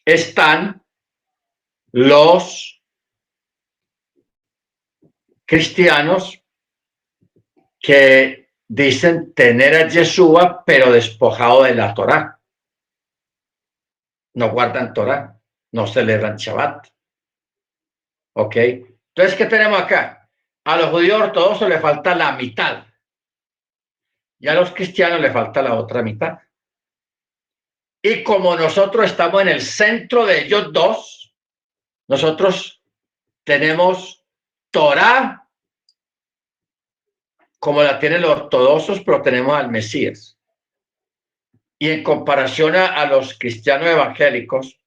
están los cristianos que dicen tener a Yeshua, pero despojado de la Torá. No guardan Torá, no celebran Shabbat. ¿Ok? Entonces, ¿qué tenemos acá? A los judíos ortodoxos le falta la mitad. Y a los cristianos le falta la otra mitad. Y como nosotros estamos en el centro de ellos dos, nosotros tenemos Torá como la tienen los ortodoxos, pero tenemos al Mesías. Y en comparación a los cristianos evangélicos,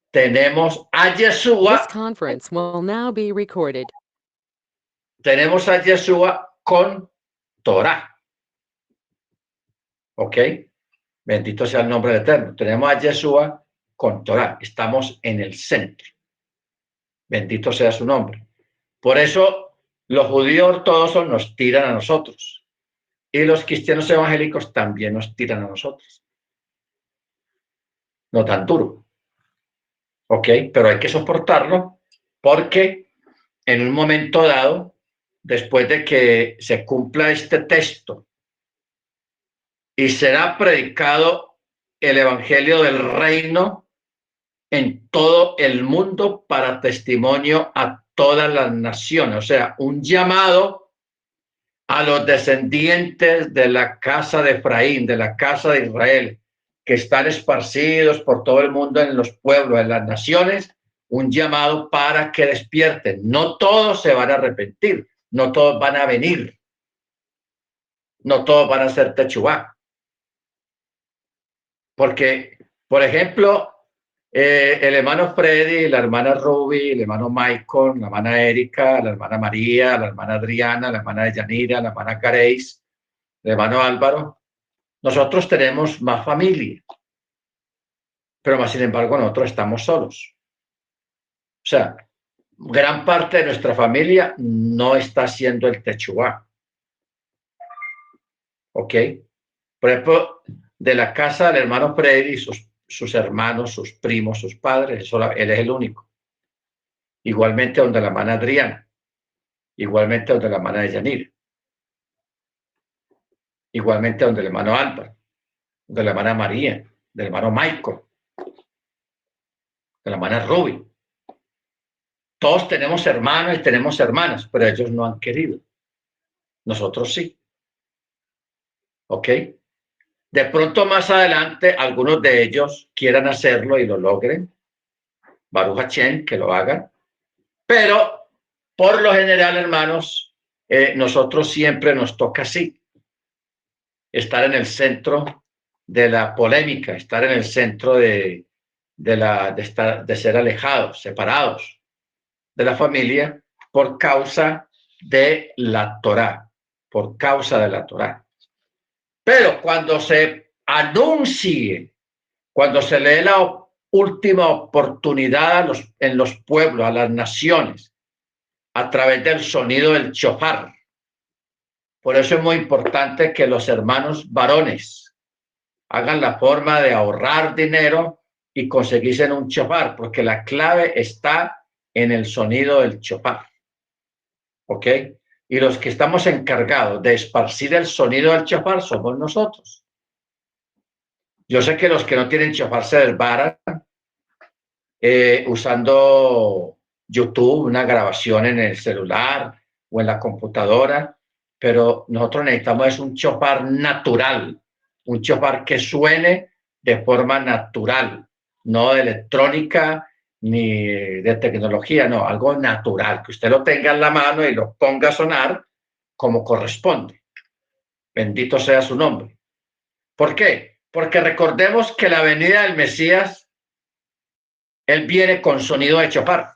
tenemos a Yeshua. This conference will now be recorded. Tenemos a Yeshua con Torá. ¿Ok? Bendito sea el nombre del Eterno. Tenemos a Yeshua con Torá. Estamos en el centro. Bendito sea su nombre. Por eso los judíos ortodoxos nos tiran a nosotros. Y los cristianos evangélicos también nos tiran a nosotros. No tan duro. ¿Ok? Pero hay que soportarlo porque en un momento dado, después de que se cumpla este texto y será predicado el evangelio del reino en todo el mundo para testimonio a todas las naciones, o sea, un llamado a los descendientes de la casa de Efraín, de la casa de Israel, que están esparcidos por todo el mundo en los pueblos, en las naciones, un llamado para que despierten. No todos se van a arrepentir, no todos van a venir, no todos van a hacer techubá. Porque, por ejemplo, el hermano Freddy, la hermana Ruby, el hermano Michael, la hermana Erika, la hermana María, la hermana Adriana, la hermana Yanira, la hermana Careis, el hermano Álvaro, nosotros tenemos más familia, pero más sin embargo nosotros estamos solos. O sea, gran parte de nuestra familia no está haciendo el techubá. ¿Ok? Por ejemplo, de la casa del hermano Freddy, sus hermanos, sus primos, sus padres, él es el único. Igualmente donde la hermana Adriana, igualmente donde la hermana de Yanir, igualmente donde el hermano Álvaro, donde la hermana María, del hermano Michael, de la hermana Ruby. Todos tenemos hermanos y tenemos hermanas, pero ellos no han querido. Nosotros sí. ¿Ok? De pronto más adelante algunos de ellos quieran hacerlo y lo logren. Baruch Hashem, que lo hagan. Pero por lo general, hermanos, nosotros siempre nos toca así. Estar en el centro de la polémica, estar en el centro de ser alejados, separados de la familia por causa de la Torá, por causa de la Torá. Pero cuando se anuncie, cuando se lee la última oportunidad en los pueblos, a las naciones, a través del sonido del shofar. Por eso es muy importante que los hermanos varones hagan la forma de ahorrar dinero y conseguirse en un shofar, porque la clave está en el sonido del shofar. ¿Ok? Y los que estamos encargados de esparcir el sonido del shofar somos nosotros. Yo sé que los que no tienen shofar se desbaran usando YouTube, una grabación en el celular o en la computadora, pero nosotros necesitamos es un shofar natural, un shofar que suene de forma natural, no de electrónica ni de tecnología, no, algo natural, que usted lo tenga en la mano y lo ponga a sonar como corresponde. Bendito sea su nombre. ¿Por qué? Porque recordemos que la venida del Mesías, él viene con sonido de shofar.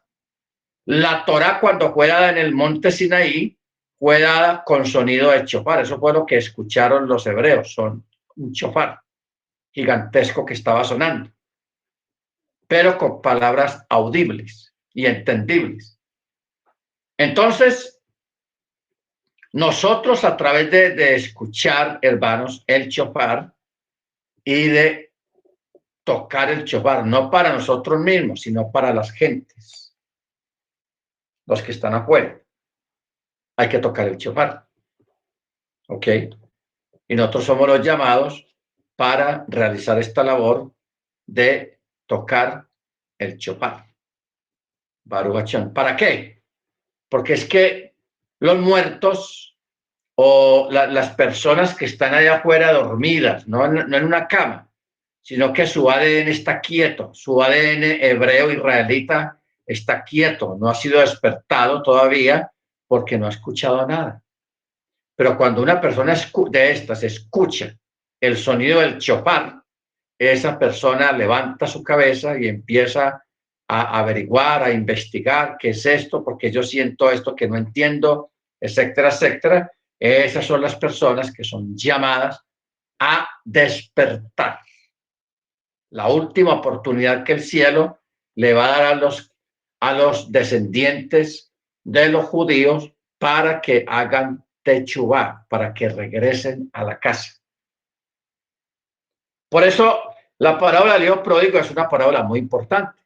La Torá, cuando fue dada en el monte Sinaí, fue dada con sonido de shofar. Eso fue lo que escucharon los hebreos, son un shofar gigantesco que estaba sonando, pero con palabras audibles y entendibles. Entonces, nosotros a través de escuchar, hermanos, el shofar y de tocar el shofar, no para nosotros mismos, sino para las gentes, los que están afuera. Hay que tocar el shofar. ¿Ok? Y nosotros somos los llamados para realizar esta labor de tocar el shofar. Baruch Hashem. ¿Para qué? Porque es que los muertos o las personas que están allá afuera dormidas, no en una cama, sino que su ADN está quieto, su ADN hebreo israelita está quieto, no ha sido despertado todavía porque no ha escuchado nada. Pero cuando una persona de estas escucha el sonido del shofar, esa persona levanta su cabeza y empieza a averiguar, a investigar qué es esto, porque yo siento esto que no entiendo, etcétera, etcétera. Esas son las personas que son llamadas a despertar. La última oportunidad que el cielo le va a dar a los descendientes de los judíos para que hagan techubá, para que regresen a la casa. Por eso la parábola del hijo pródigo es una parábola muy importante,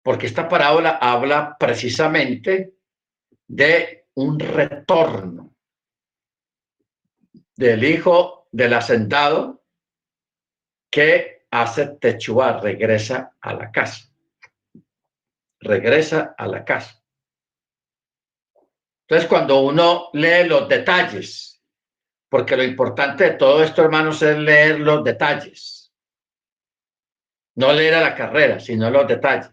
porque esta parábola habla precisamente de un retorno del hijo del hacendado que hace techubá, regresa a la casa. Regresa a la casa. Entonces, cuando uno lee los detalles, porque lo importante de todo esto, hermanos, es leer los detalles. No leer a la carrera, sino los detalles.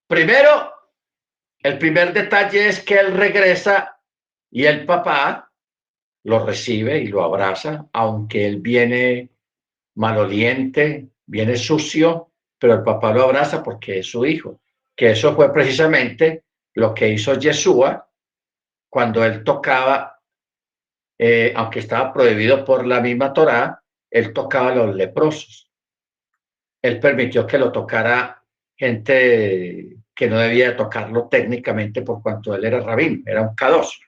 Primero, el primer detalle es que él regresa y el papá lo recibe y lo abraza, aunque él viene maloliente, viene sucio, pero el papá lo abraza porque es su hijo. Que eso fue precisamente lo que hizo Yeshua cuando él tocaba, aunque estaba prohibido por la misma Torá, él tocaba a los leprosos. Él permitió que lo tocara gente que no debía tocarlo técnicamente por cuanto él era rabín, era un kadosh.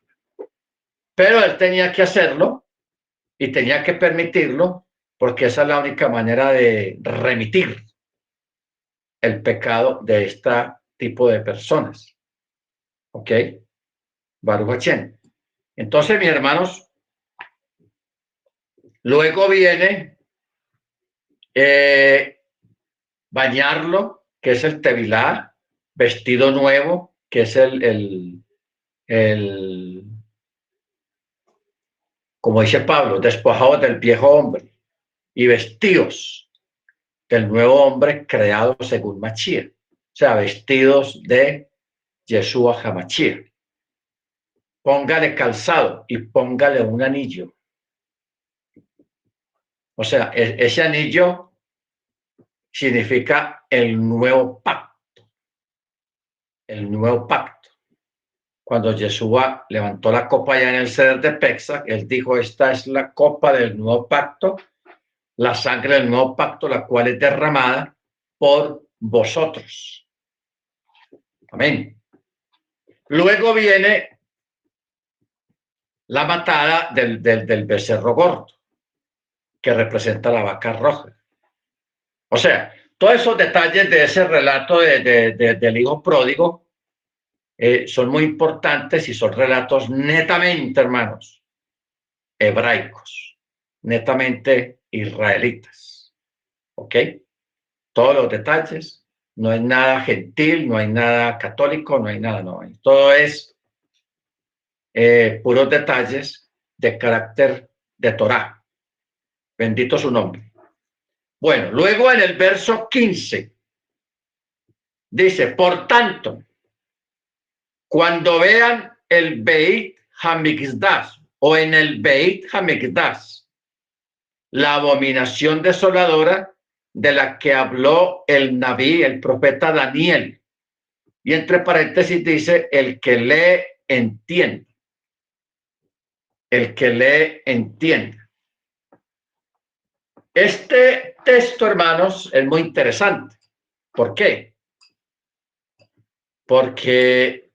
Pero él tenía que hacerlo y tenía que permitirlo porque esa es la única manera de remitir el pecado de este tipo de personas. ¿Ok? Baruch Hashem. Entonces, mis hermanos, luego viene bañarlo, que es el tevilá, vestido nuevo, que es como dice Pablo, despojados del viejo hombre y vestidos del nuevo hombre creado según Mashiach, o sea, vestidos de Yeshua HaMashiach. Póngale calzado y póngale un anillo. O sea, ese anillo significa el nuevo pacto. El nuevo pacto. Cuando Yeshua levantó la copa ya en el Seder de Pesach, él dijo, esta es la copa del nuevo pacto, la sangre del nuevo pacto, la cual es derramada por vosotros. Amén. Luego viene la matada del becerro gordo, que representa la vaca roja. O sea, todos esos detalles de ese relato del hijo pródigo son muy importantes y son relatos netamente, hermanos, hebraicos, netamente israelitas. ¿Ok? Todos los detalles, no hay nada gentil, no hay nada católico, no hay nada, no hay. Todo es puros detalles de carácter de Torá. Bendito su nombre. Bueno, luego en el verso 15 dice, por tanto, cuando vean el Beit Hamikdash o en el Beit Hamikdash, la abominación desoladora de la que habló el Nabí, el profeta Daniel. Y entre paréntesis dice, el que lee, entiende. El que lee, entiende. Este texto, hermanos, es muy interesante. ¿Por qué? Porque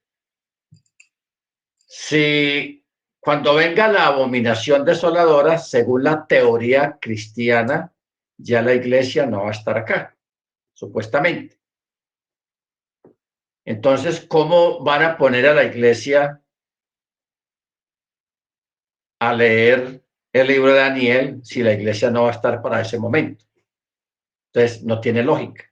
si cuando venga la abominación desoladora, según la teoría cristiana, ya la iglesia no va a estar acá, supuestamente. Entonces, ¿cómo van a poner a la iglesia a leer el libro de Daniel si la iglesia no va a estar para ese momento? Entonces, no tiene lógica.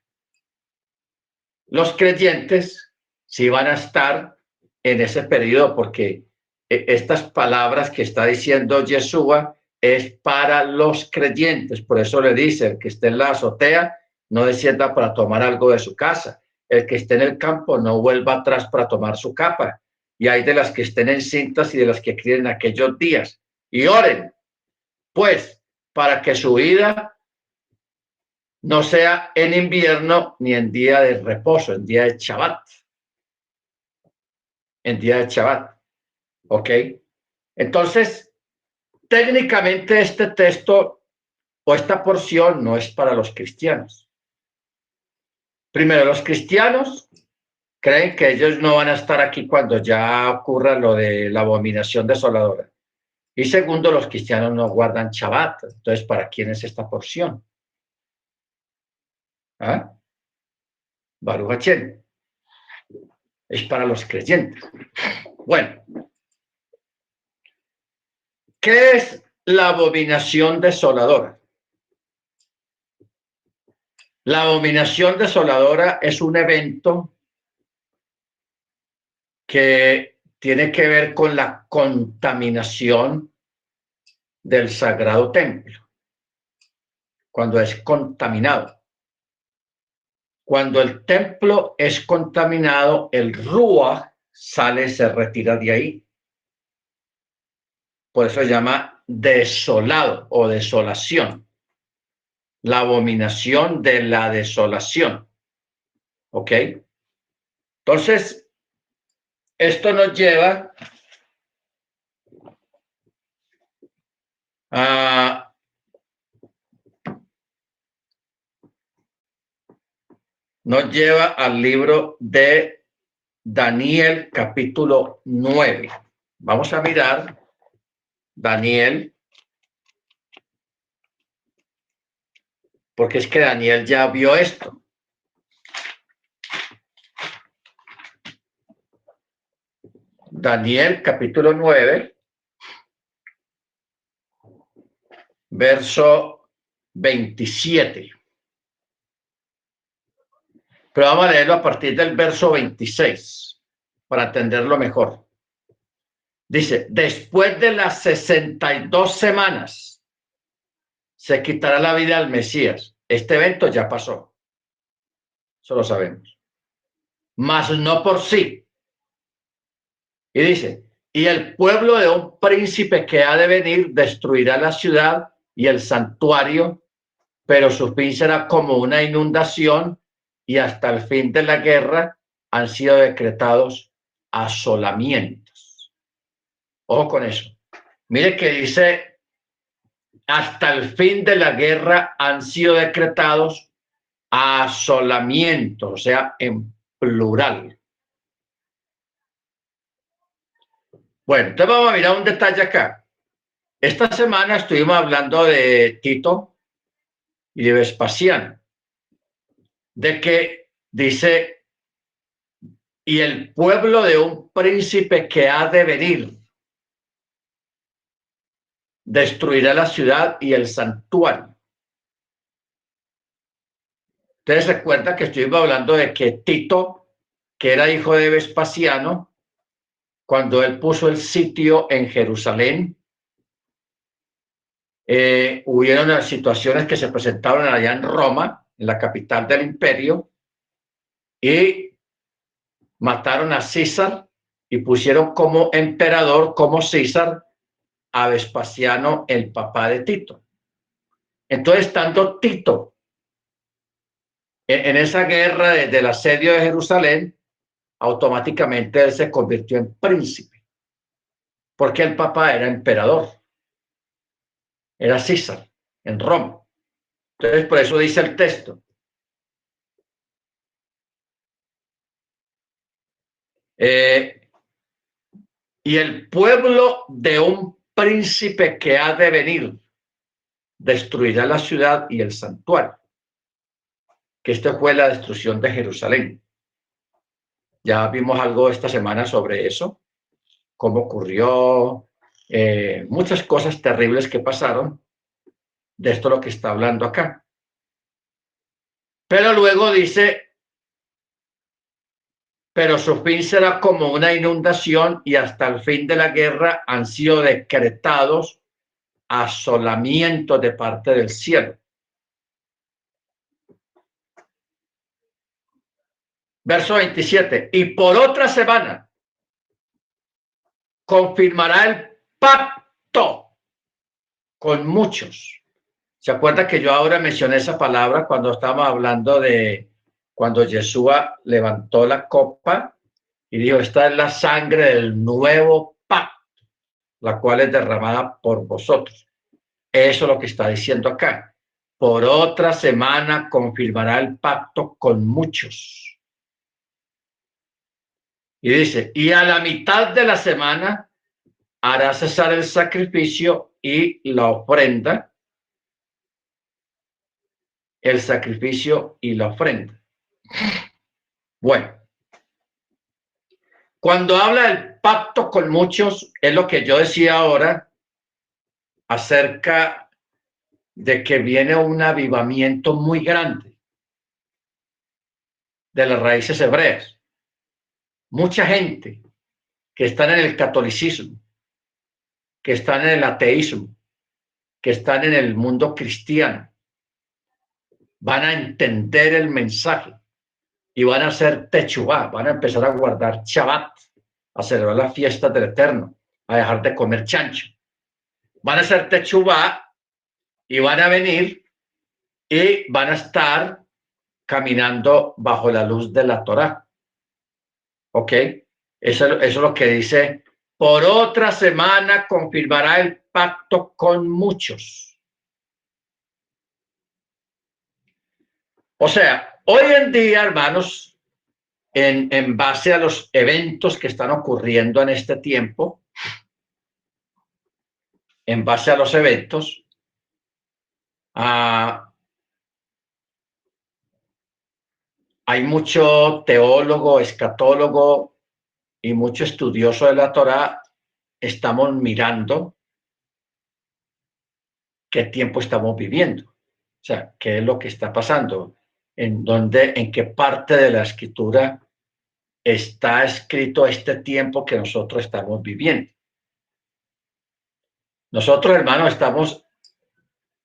Los creyentes sí van a estar en ese periodo porque estas palabras que está diciendo Yeshua es para los creyentes. Por eso le dice, el que esté en la azotea no descienda para tomar algo de su casa. El que esté en el campo no vuelva atrás para tomar su capa. Y hay de las que estén encintas y de las que críen en aquellos días. Y oren, pues, para que su vida no sea en invierno ni en día de reposo, en día de Shabbat. En día de Shabbat. ¿Ok? Entonces, técnicamente este texto o esta porción no es para los cristianos. Primero, los cristianos creen que ellos no van a estar aquí cuando ya ocurra lo de la abominación desoladora. Y segundo, los cristianos no guardan Shabbat. Entonces, ¿para quién es esta porción? ¿Ah? Baruch Hashem. Es para los creyentes. Bueno, ¿qué es la abominación desoladora? La abominación desoladora es un evento que tiene que ver con la contaminación del sagrado templo. Cuando es contaminado. Cuando el templo es contaminado, el Ruach sale, se retira de ahí. Por eso se llama desolado o desolación. La abominación de la desolación. ¿Ok? Entonces, esto nos lleva a nos lleva al libro de Daniel, capítulo 9. Vamos a mirar Daniel, porque es que Daniel ya vio esto. Daniel, capítulo 9, verso 27. Pero vamos a leerlo a partir del verso 26 para entenderlo mejor. Dice, después de las 62 semanas se quitará la vida al Mesías. Este evento ya pasó. Eso lo sabemos. Mas no por sí. Y dice, y el pueblo de un príncipe que ha de venir destruirá la ciudad y el santuario, pero su fin será como una inundación y hasta el fin de la guerra han sido decretados asolamientos. Ojo con eso. Mire que dice, hasta el fin de la guerra han sido decretados asolamientos, o sea, en plural. Bueno, entonces vamos a mirar un detalle acá. Esta semana estuvimos hablando de Tito y de Vespasiano, de que dice, y el pueblo de un príncipe que ha de venir destruirá la ciudad y el santuario. Ustedes recuerdan que estuvimos hablando de que Tito, que era hijo de Vespasiano, cuando él puso el sitio en Jerusalén, hubieron las situaciones que se presentaron allá en Roma, en la capital del imperio, y mataron a César y pusieron como emperador, como César, a Vespasiano, el papá de Tito. Entonces, estando Tito en esa guerra del asedio de Jerusalén, automáticamente él se convirtió en príncipe, porque el papá era emperador, era César, en Roma. Entonces, por eso dice el texto. Y el pueblo de un príncipe que ha de venir. destruirá la ciudad y el santuario. Que esta fue la destrucción de Jerusalén. Ya vimos algo esta semana sobre eso, cómo ocurrió, muchas cosas terribles que pasaron. De esto lo que está hablando acá. Pero luego dice, pero su fin será como una inundación y hasta el fin de la guerra han sido decretados asolamientos de parte del cielo. Verso 27, y por otra semana confirmará el pacto con muchos. ¿Se acuerda que yo ahora mencioné esa palabra cuando estábamos hablando de cuando Yeshua levantó la copa y dijo, esta es la sangre del nuevo pacto, la cual es derramada por vosotros? Eso es lo que está diciendo acá. Por otra semana confirmará el pacto con muchos. Y dice, y a la mitad de la semana hará cesar el sacrificio y la ofrenda. El sacrificio y la ofrenda. Bueno, cuando habla del pacto con muchos, es lo que yo decía ahora acerca de que viene un avivamiento muy grande de las raíces hebreas. Mucha gente que están en el catolicismo, que están en el ateísmo, que están en el mundo cristiano, van a entender el mensaje y van a hacer techubá, van a empezar a guardar Shabbat, a celebrar las fiestas del Eterno, a dejar de comer chancho. Van a hacer techubá y van a venir y van a estar caminando bajo la luz de la Torá. ¿Ok? Eso es lo que dice, por otra semana confirmará el pacto con muchos. O sea, hoy en día, hermanos, en base a los eventos que están ocurriendo en este tiempo, en base a los eventos, hay mucho teólogo, escatólogo y mucho estudioso de la Torá. Estamos mirando qué tiempo estamos viviendo, o sea, qué es lo que está pasando, en qué parte de la escritura está escrito este tiempo que nosotros estamos viviendo. Nosotros, hermanos, estamos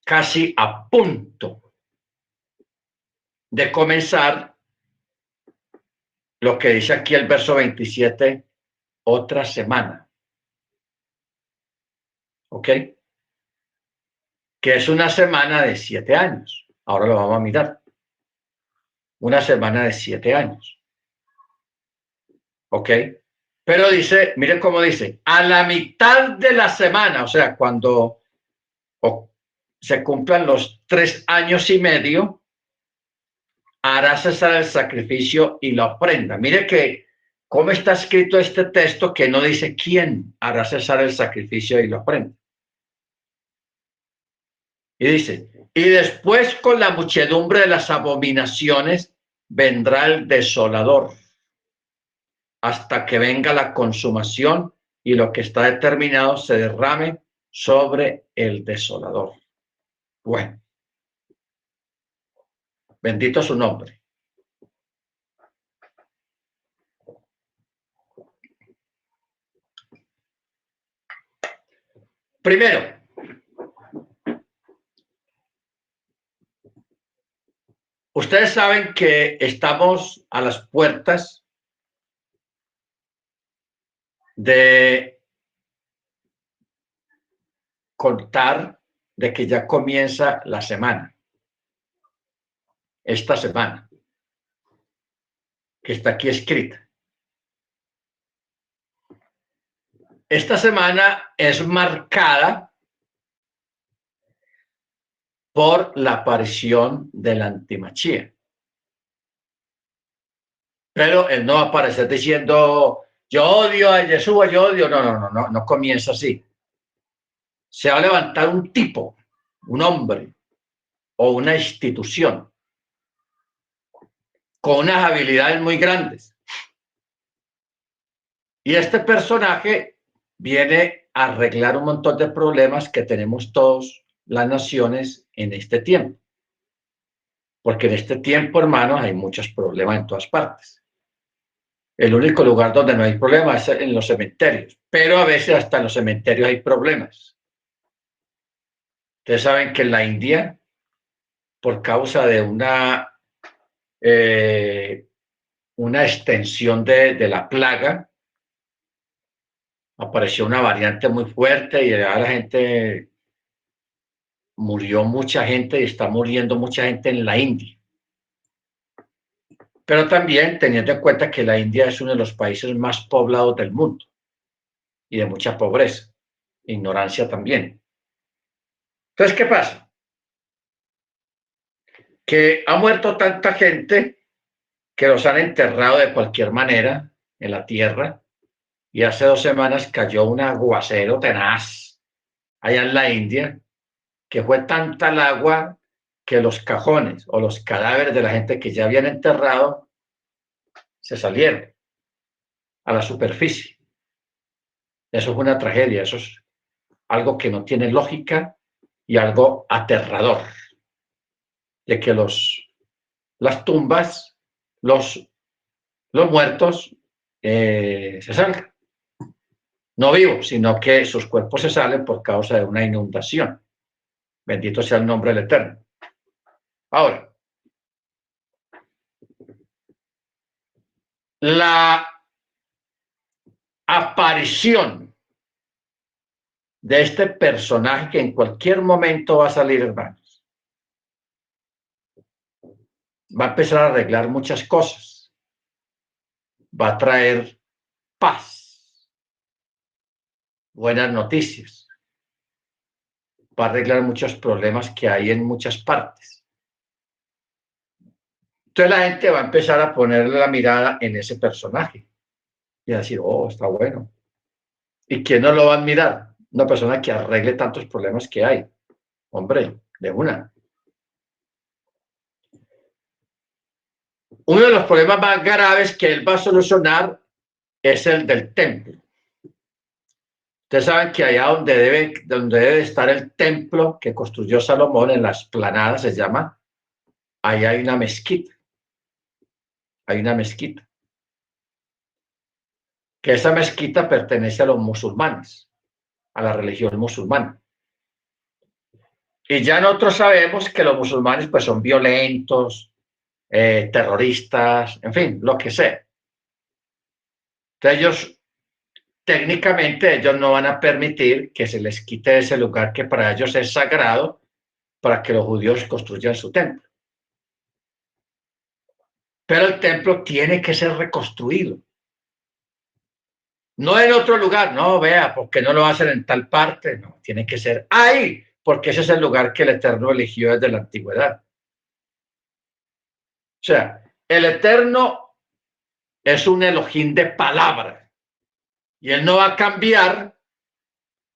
casi a punto de comenzar lo que dice aquí el verso 27, otra semana. ¿Ok? Que es una semana de 7 años. Ahora lo vamos a mirar. Una semana de 7 años. ¿Ok? Pero dice, miren cómo dice, a la mitad de la semana, o sea, cuando se cumplan los 3 años y medio, hará cesar el sacrificio y la ofrenda. Mire que cómo está escrito este texto que no dice quién hará cesar el sacrificio y la ofrenda. Y dice, y después con la muchedumbre de las abominaciones vendrá el desolador, hasta que venga la consumación y lo que está determinado se derrame sobre el desolador. Bueno, bendito su nombre. Primero, ustedes saben que estamos a las puertas de contar de que ya comienza la semana. Esta semana, que está aquí escrita. Esta semana es marcada por la aparición del antimachía. Pero él no va a aparecer diciendo, yo odio a Yeshua, yo odio. No comienza así. Se va a levantar un tipo un hombre o una institución con unas habilidades muy grandes. Y este personaje viene a arreglar un montón de problemas que tenemos todas las naciones en este tiempo. Porque en este tiempo, hermanos, hay muchos problemas en todas partes. El único lugar donde no hay problemas es en los cementerios, pero a veces hasta en los cementerios hay problemas. Ustedes saben que en la India, por causa de una extensión de la plaga, apareció una variante muy fuerte y ya la gente murió mucha gente y está muriendo mucha gente en la India. Pero también teniendo en cuenta que la India es uno de los países más poblados del mundo y de mucha pobreza, ignorancia también. Entonces, ¿qué pasa? Que ha muerto tanta gente que los han enterrado de cualquier manera en la tierra y hace 2 semanas cayó un aguacero tenaz allá en la India que fue tanta el agua que los cajones o los cadáveres de la gente que ya habían enterrado se salieron a la superficie. Eso fue una tragedia, eso es algo que no tiene lógica y algo aterrador, de que las tumbas, los muertos se salgan. No vivos, sino que sus cuerpos se salen por causa de una inundación. Bendito sea el nombre del Eterno. Ahora, la aparición de este personaje que en cualquier momento va a salir, hermanos, va a empezar a arreglar muchas cosas. Va a traer paz, buenas noticias. Va a arreglar muchos problemas que hay en muchas partes. Entonces la gente va a empezar a ponerle la mirada en ese personaje y a decir, oh, está bueno. ¿Y quién no lo va a admirar? Una persona que arregle tantos problemas que hay. Hombre, de una. Uno de los problemas más graves que él va a solucionar es el del templo. Ustedes saben que allá donde debe estar el templo que construyó Salomón en la explanada, se llama, ahí hay una mezquita. Hay una mezquita. Que esa mezquita pertenece a los musulmanes, a la religión musulmana. Y ya nosotros sabemos que los musulmanes pues son violentos, terroristas, en fin, lo que sea. Entonces ellos, técnicamente, ellos no van a permitir que se les quite ese lugar que para ellos es sagrado para que los judíos construyan su templo. Pero el templo tiene que ser reconstruido. No en otro lugar, no, vea, porque no lo va a hacer en tal parte, no, tiene que ser ahí, porque ese es el lugar que el Eterno eligió desde la antigüedad. O sea, el Eterno es un Elohim de palabra y él no va a cambiar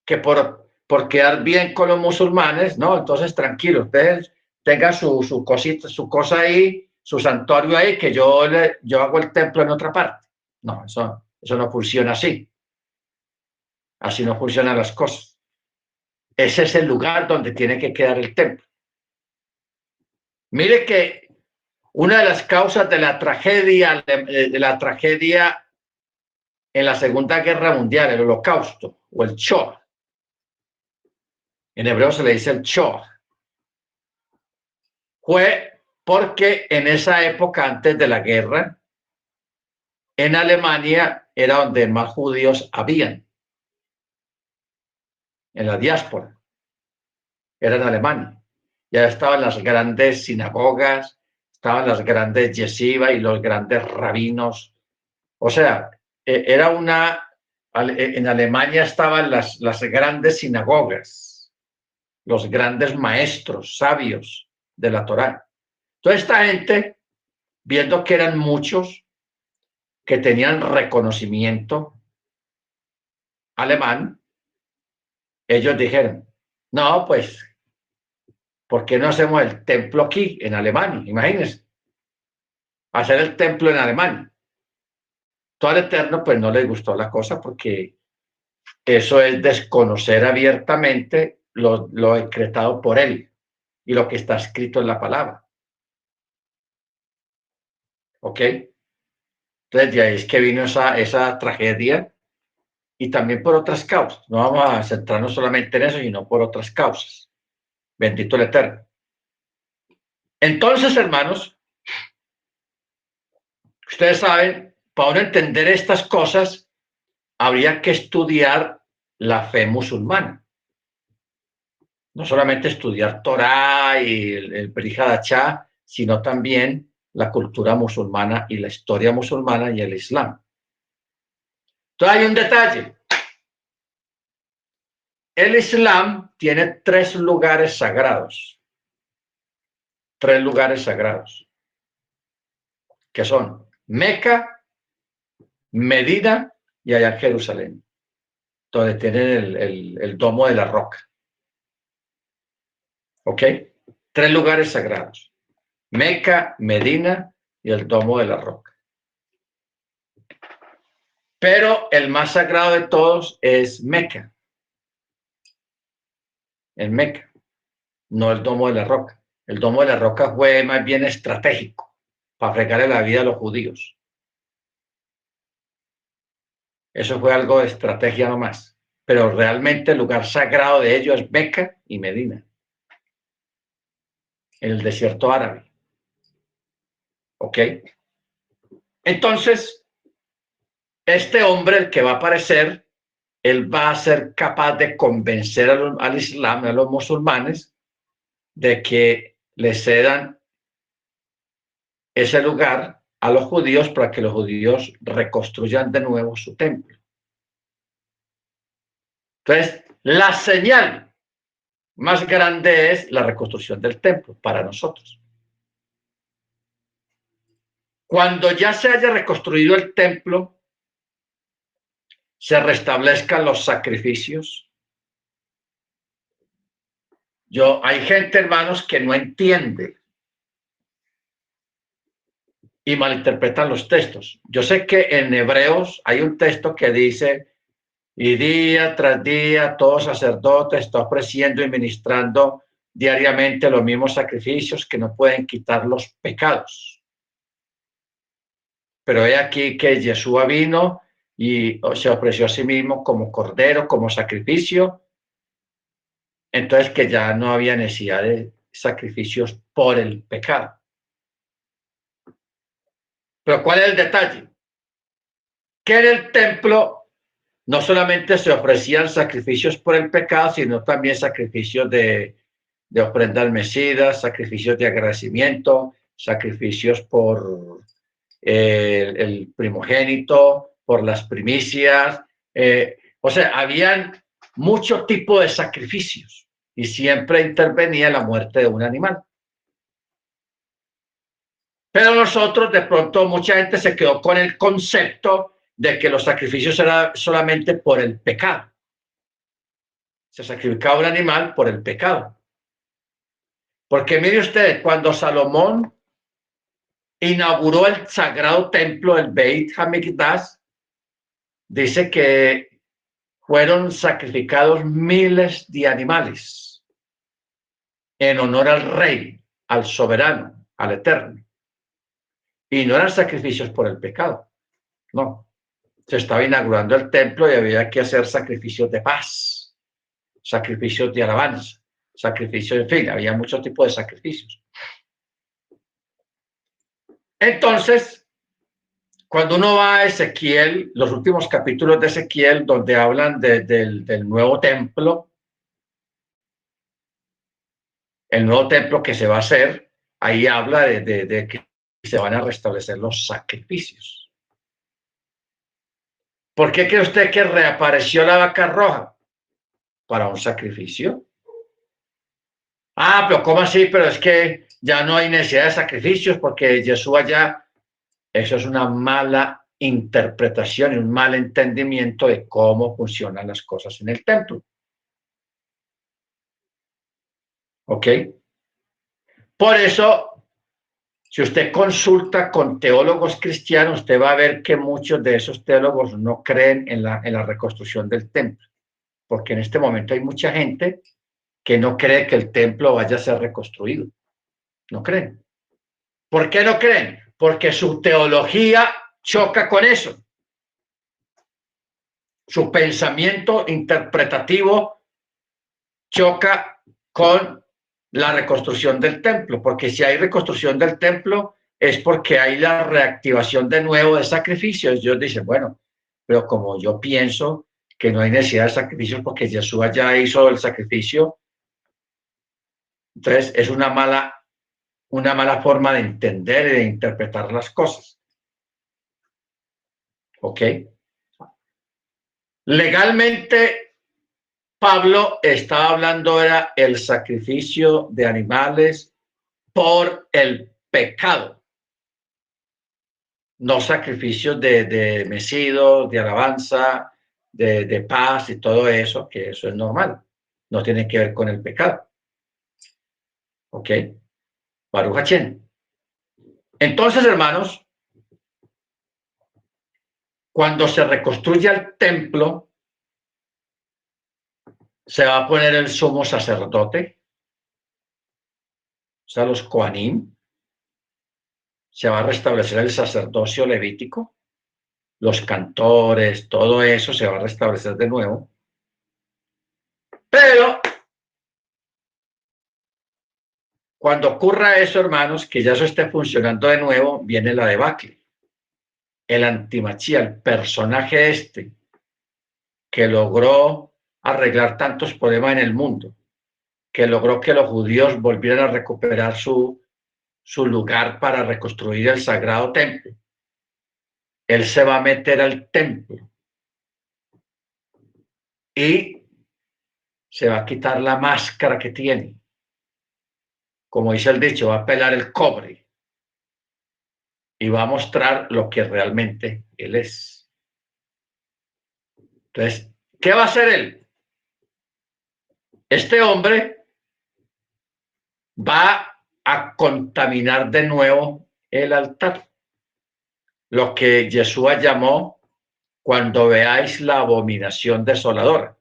que por quedar bien con los musulmanes, no, entonces tranquilo, ustedes tengan su cosita, su cosa ahí, su santuario ahí, que yo hago el templo en otra parte. No, eso no funciona así. Así no funcionan las cosas. Ese es el lugar donde tiene que quedar el templo. Mire que una de las causas de la tragedia en la Segunda Guerra Mundial, el Holocausto o el Shoah, en hebreo se le dice el Shoah, fue porque en esa época, antes de la guerra, en Alemania era donde más judíos habían, en la diáspora, era en Alemania. Ya estaban las grandes sinagogas, estaban las grandes yeshiva y los grandes rabinos. O sea, en Alemania estaban las grandes sinagogas, los grandes maestros sabios de la Torá. Toda esta gente, viendo que eran muchos, que tenían reconocimiento alemán, ellos dijeron, no, pues ¿por qué no hacemos el templo aquí, en Alemania? Imagínense, hacer el templo en Alemania. Todo al Eterno, pues no le gustó la cosa porque eso es desconocer abiertamente lo decretado por él y lo que está escrito en la palabra. ¿Ok? Entonces, de ahí es que vino esa tragedia y también por otras causas. No vamos a centrarnos solamente en eso, sino por otras causas. Bendito el Eterno. Entonces, hermanos, ustedes saben, para uno entender estas cosas, habría que estudiar la fe musulmana. No solamente estudiar Torá y el Brihadachá, sino también la cultura musulmana y la historia musulmana y el Islam. Entonces hay un detalle. El Islam tiene 3 lugares sagrados. 3 lugares sagrados. Que son Meca, Medina y allá en Jerusalén, donde tienen el domo de la roca. ¿Ok? 3 lugares sagrados. Meca, Medina y el domo de la roca. Pero el más sagrado de todos es Meca. En Meca, no el domo de la roca. El domo de la roca fue más bien estratégico para fregarle la vida a los judíos. Eso fue algo de estrategia nomás. Pero realmente el lugar sagrado de ellos es Meca y Medina, en el desierto árabe. ¿Ok? Entonces, este hombre, el que va a aparecer, él va a ser capaz de convencer al Islam, a los musulmanes, de que le cedan ese lugar a los judíos para que los judíos reconstruyan de nuevo su templo. Entonces, la señal más grande es la reconstrucción del templo para nosotros. Cuando ya se haya reconstruido el templo, se restablezcan los sacrificios. Hay gente, hermanos, que no entiende y malinterpretan los textos. Yo sé que en Hebreos hay un texto que dice, y día tras día todo sacerdote está ofreciendo y ministrando diariamente los mismos sacrificios que no pueden quitar los pecados. Pero he aquí que Yeshua vino y se ofreció a sí mismo como cordero, como sacrificio. Entonces que ya no había necesidad de sacrificios por el pecado. Pero ¿cuál es el detalle? Que en el templo no solamente se ofrecían sacrificios por el pecado, sino también sacrificios de ofrenda al Mesías, sacrificios de agradecimiento, sacrificios por el primogénito, por las primicias. O sea, habían mucho tipo de sacrificios y siempre intervenía la muerte de un animal. Pero nosotros, de pronto, mucha gente se quedó con el concepto de que los sacrificios eran solamente por el pecado. Se sacrificaba un animal por el pecado. Porque mire usted, cuando Salomón inauguró el sagrado templo del Beit HaMikdash, dice que fueron sacrificados miles de animales en honor al rey, al soberano, al eterno. Y no eran sacrificios por el pecado, no. Se estaba inaugurando el templo y había que hacer sacrificios de paz, sacrificios de alabanza, sacrificios, en fin, había muchos tipos de sacrificios. Entonces, cuando uno va a Ezequiel, los últimos capítulos de Ezequiel, donde hablan del nuevo templo, el nuevo templo que se va a hacer, ahí habla de que se van a restablecer los sacrificios. ¿Por qué cree usted que reapareció la vaca roja? Para un sacrificio. Ah, pero ¿cómo así? Pero es que ya no hay necesidad de sacrificios porque Yeshua ya... Eso es una mala interpretación y un mal entendimiento de cómo funcionan las cosas en el templo. ¿Ok? Por eso, si usted consulta con teólogos cristianos, usted va a ver que muchos de esos teólogos no creen en la reconstrucción del templo, porque en este momento hay mucha gente que no cree que el templo vaya a ser reconstruido. No creen. ¿Por qué no creen? Porque su teología choca con eso. Su pensamiento interpretativo choca con la reconstrucción del templo, porque si hay reconstrucción del templo es porque hay la reactivación de nuevo de sacrificios. Ellos dicen, bueno, pero como yo pienso que no hay necesidad de sacrificios porque Yeshua ya hizo el sacrificio, entonces es una mala forma de entender y de interpretar las cosas. ¿Ok? Legalmente, Pablo estaba hablando, era el sacrificio de animales por el pecado, no sacrificios de mesidos, de alabanza, de paz y todo eso, que eso es normal, no tiene que ver con el pecado. ¿Ok? Baruch Hashem. Entonces, hermanos, cuando se reconstruye el templo, se va a poner el sumo sacerdote, o sea, los Kohanim, se va a restablecer el sacerdocio levítico, los cantores, todo eso se va a restablecer de nuevo. Pero cuando ocurra eso, hermanos, que ya eso esté funcionando de nuevo, viene la debacle. El antimachía, el personaje este que logró arreglar tantos problemas en el mundo, que logró que los judíos volvieran a recuperar su lugar para reconstruir el sagrado templo. Él se va a meter al templo y se va a quitar la máscara que tiene. Como dice el dicho, va a pelar el cobre y va a mostrar lo que realmente él es. Entonces, ¿qué va a hacer él? Este hombre va a contaminar de nuevo el altar. Lo que Yeshua llamó cuando veáis la abominación desoladora,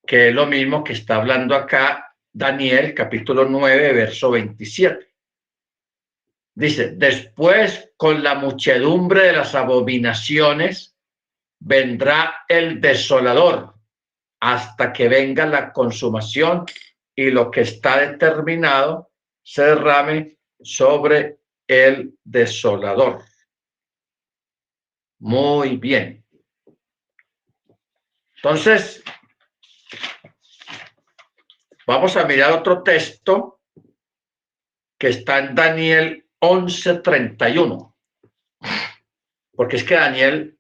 que es lo mismo que está hablando acá Daniel, capítulo 9, verso 27. Dice, después con la muchedumbre de las abominaciones vendrá el desolador hasta que venga la consumación y lo que está determinado se derrame sobre el desolador. Muy bien. Entonces, vamos a mirar otro texto que está en Daniel 11:31, porque es que Daniel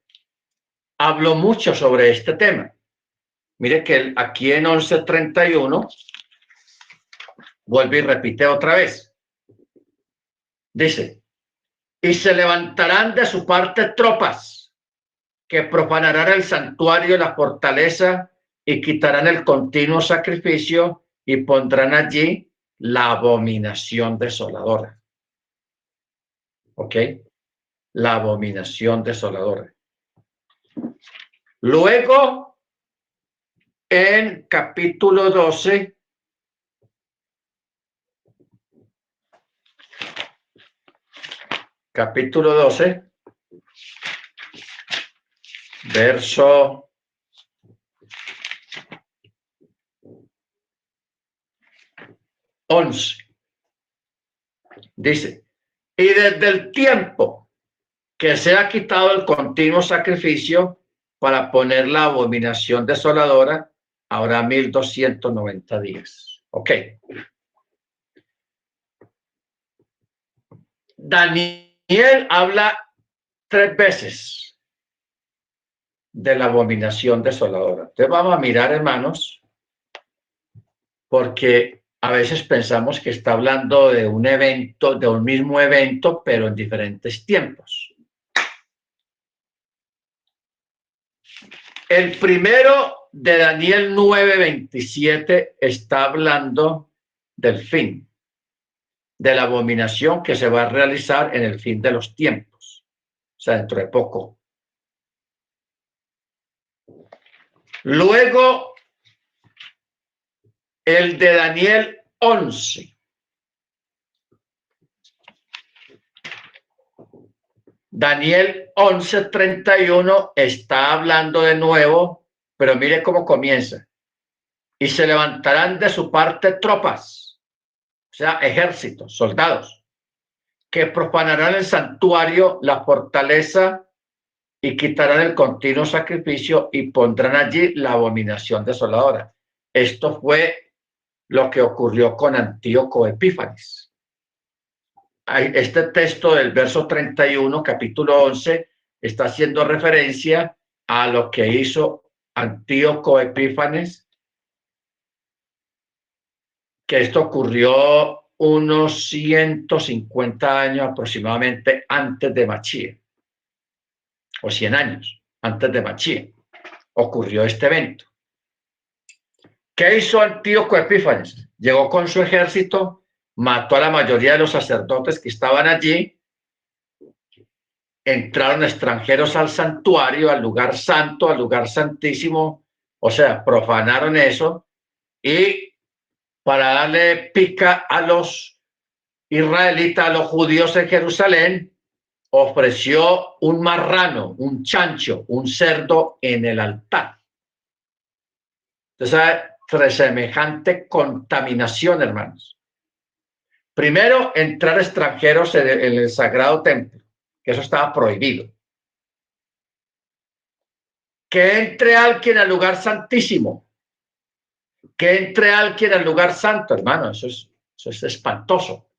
habló mucho sobre este tema. Mire que aquí en 11:31 vuelve y repite otra vez. Dice, y se levantarán de su parte tropas que profanarán el santuario y la fortaleza y quitarán el continuo sacrificio y pondrán allí la abominación desoladora. ¿Ok? La abominación desoladora. Luego, en capítulo 12, verso 11, dice, y desde el tiempo que se ha quitado el continuo sacrificio para poner la abominación desoladora, habrá 1290 días. Ok. Daniel habla 3 veces de la abominación desoladora. Entonces vamos a mirar, hermanos, porque a veces pensamos que está hablando de un evento, de un mismo evento, pero en diferentes tiempos. El primero de Daniel 9:27 está hablando del fin. de la abominación que se va a realizar en el fin de los tiempos, o sea, dentro de poco. Luego, el de Daniel 11. Daniel 11:31 está hablando de nuevo, pero mire cómo comienza. Y se levantarán de su parte tropas, o sea, ejércitos, soldados, que profanarán el santuario, la fortaleza, y quitarán el continuo sacrificio y pondrán allí la abominación desoladora. Esto fue lo que ocurrió con Antíoco Epífanes. Este texto del verso 31, capítulo 11, está haciendo referencia a lo que hizo Antíoco Epífanes, que esto ocurrió unos 150 años aproximadamente antes de Machía, o 100 años antes de Machía, ocurrió este evento. ¿Qué hizo Antíoco Epífanes? Llegó con su ejército, mató a la mayoría de los sacerdotes que estaban allí, entraron extranjeros al santuario, al lugar santo, al lugar santísimo, o sea, profanaron eso, y para darle pica a los israelitas, a los judíos en Jerusalén, ofreció un marrano, un chancho, un cerdo en el altar. Entonces, semejante contaminación, hermanos. Primero, entrar extranjeros en el sagrado templo, que eso estaba prohibido. Que entre alguien al lugar santísimo, que entre alguien al lugar santo, hermano, eso es espantoso.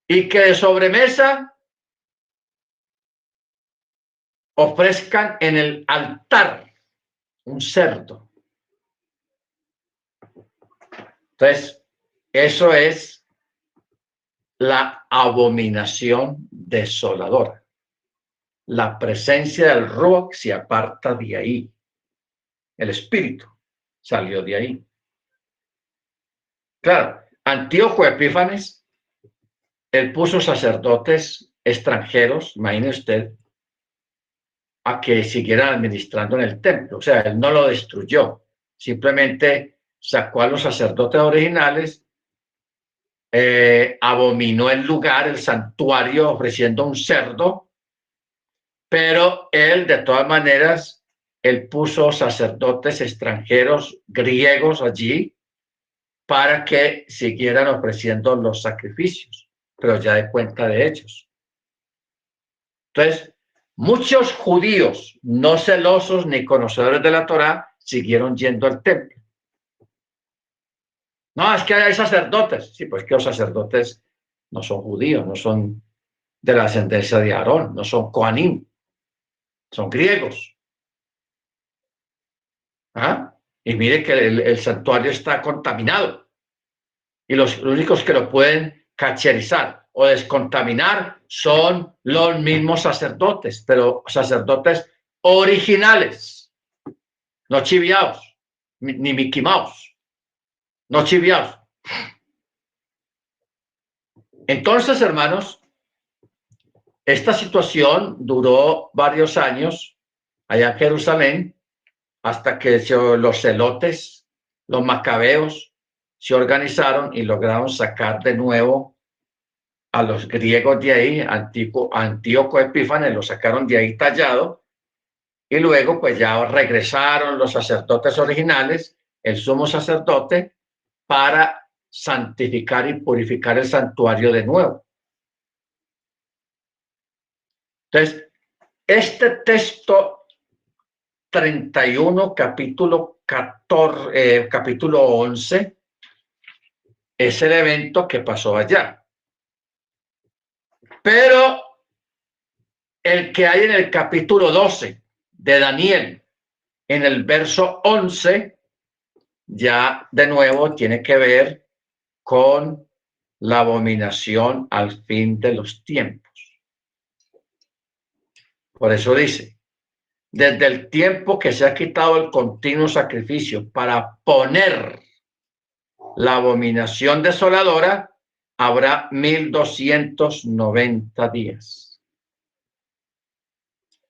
Y que de sobremesa ofrezcan en el altar un cerdo. Entonces, eso es la abominación desoladora. La presencia del Ruach se aparta de ahí. El espíritu salió de ahí. Claro, Antíoco Epífanes, él puso sacerdotes extranjeros, imagine usted, a que siguieran administrando en el templo. O sea, él no lo destruyó, simplemente sacó a los sacerdotes originales, abominó el lugar, el santuario, ofreciendo un cerdo, pero él, de todas maneras, él puso sacerdotes extranjeros griegos allí para que siguieran ofreciendo los sacrificios, pero ya de cuenta de ellos. Entonces, muchos judíos no celosos ni conocedores de la Torá siguieron yendo al templo. No, es que hay sacerdotes. Sí, pues que los sacerdotes no son judíos, no son de la ascendencia de Aarón, no son Coanim, son griegos. ¿Ah? Y mire que el santuario está contaminado. Y los únicos que lo pueden cacherizar o descontaminar son los mismos sacerdotes, pero sacerdotes originales, no chiviados, ni Mickey Mouse, no chiviados. Entonces, hermanos, esta situación duró varios años allá en Jerusalén, hasta que los celotes, los macabeos, se organizaron y lograron sacar de nuevo a los griegos de ahí. Antíoco Epífanes lo sacaron de ahí tallado, y luego pues ya regresaron los sacerdotes originales, el sumo sacerdote, para santificar y purificar el santuario de nuevo. Entonces, este texto 31, capítulo 14, capítulo 11, es el evento que pasó allá. Pero el que hay en el capítulo 12 de Daniel, en el verso 11, ya de nuevo tiene que ver con la abominación al fin de los tiempos. Por eso dice, desde el tiempo que se ha quitado el continuo sacrificio para poner la abominación desoladora, habrá 1290 días.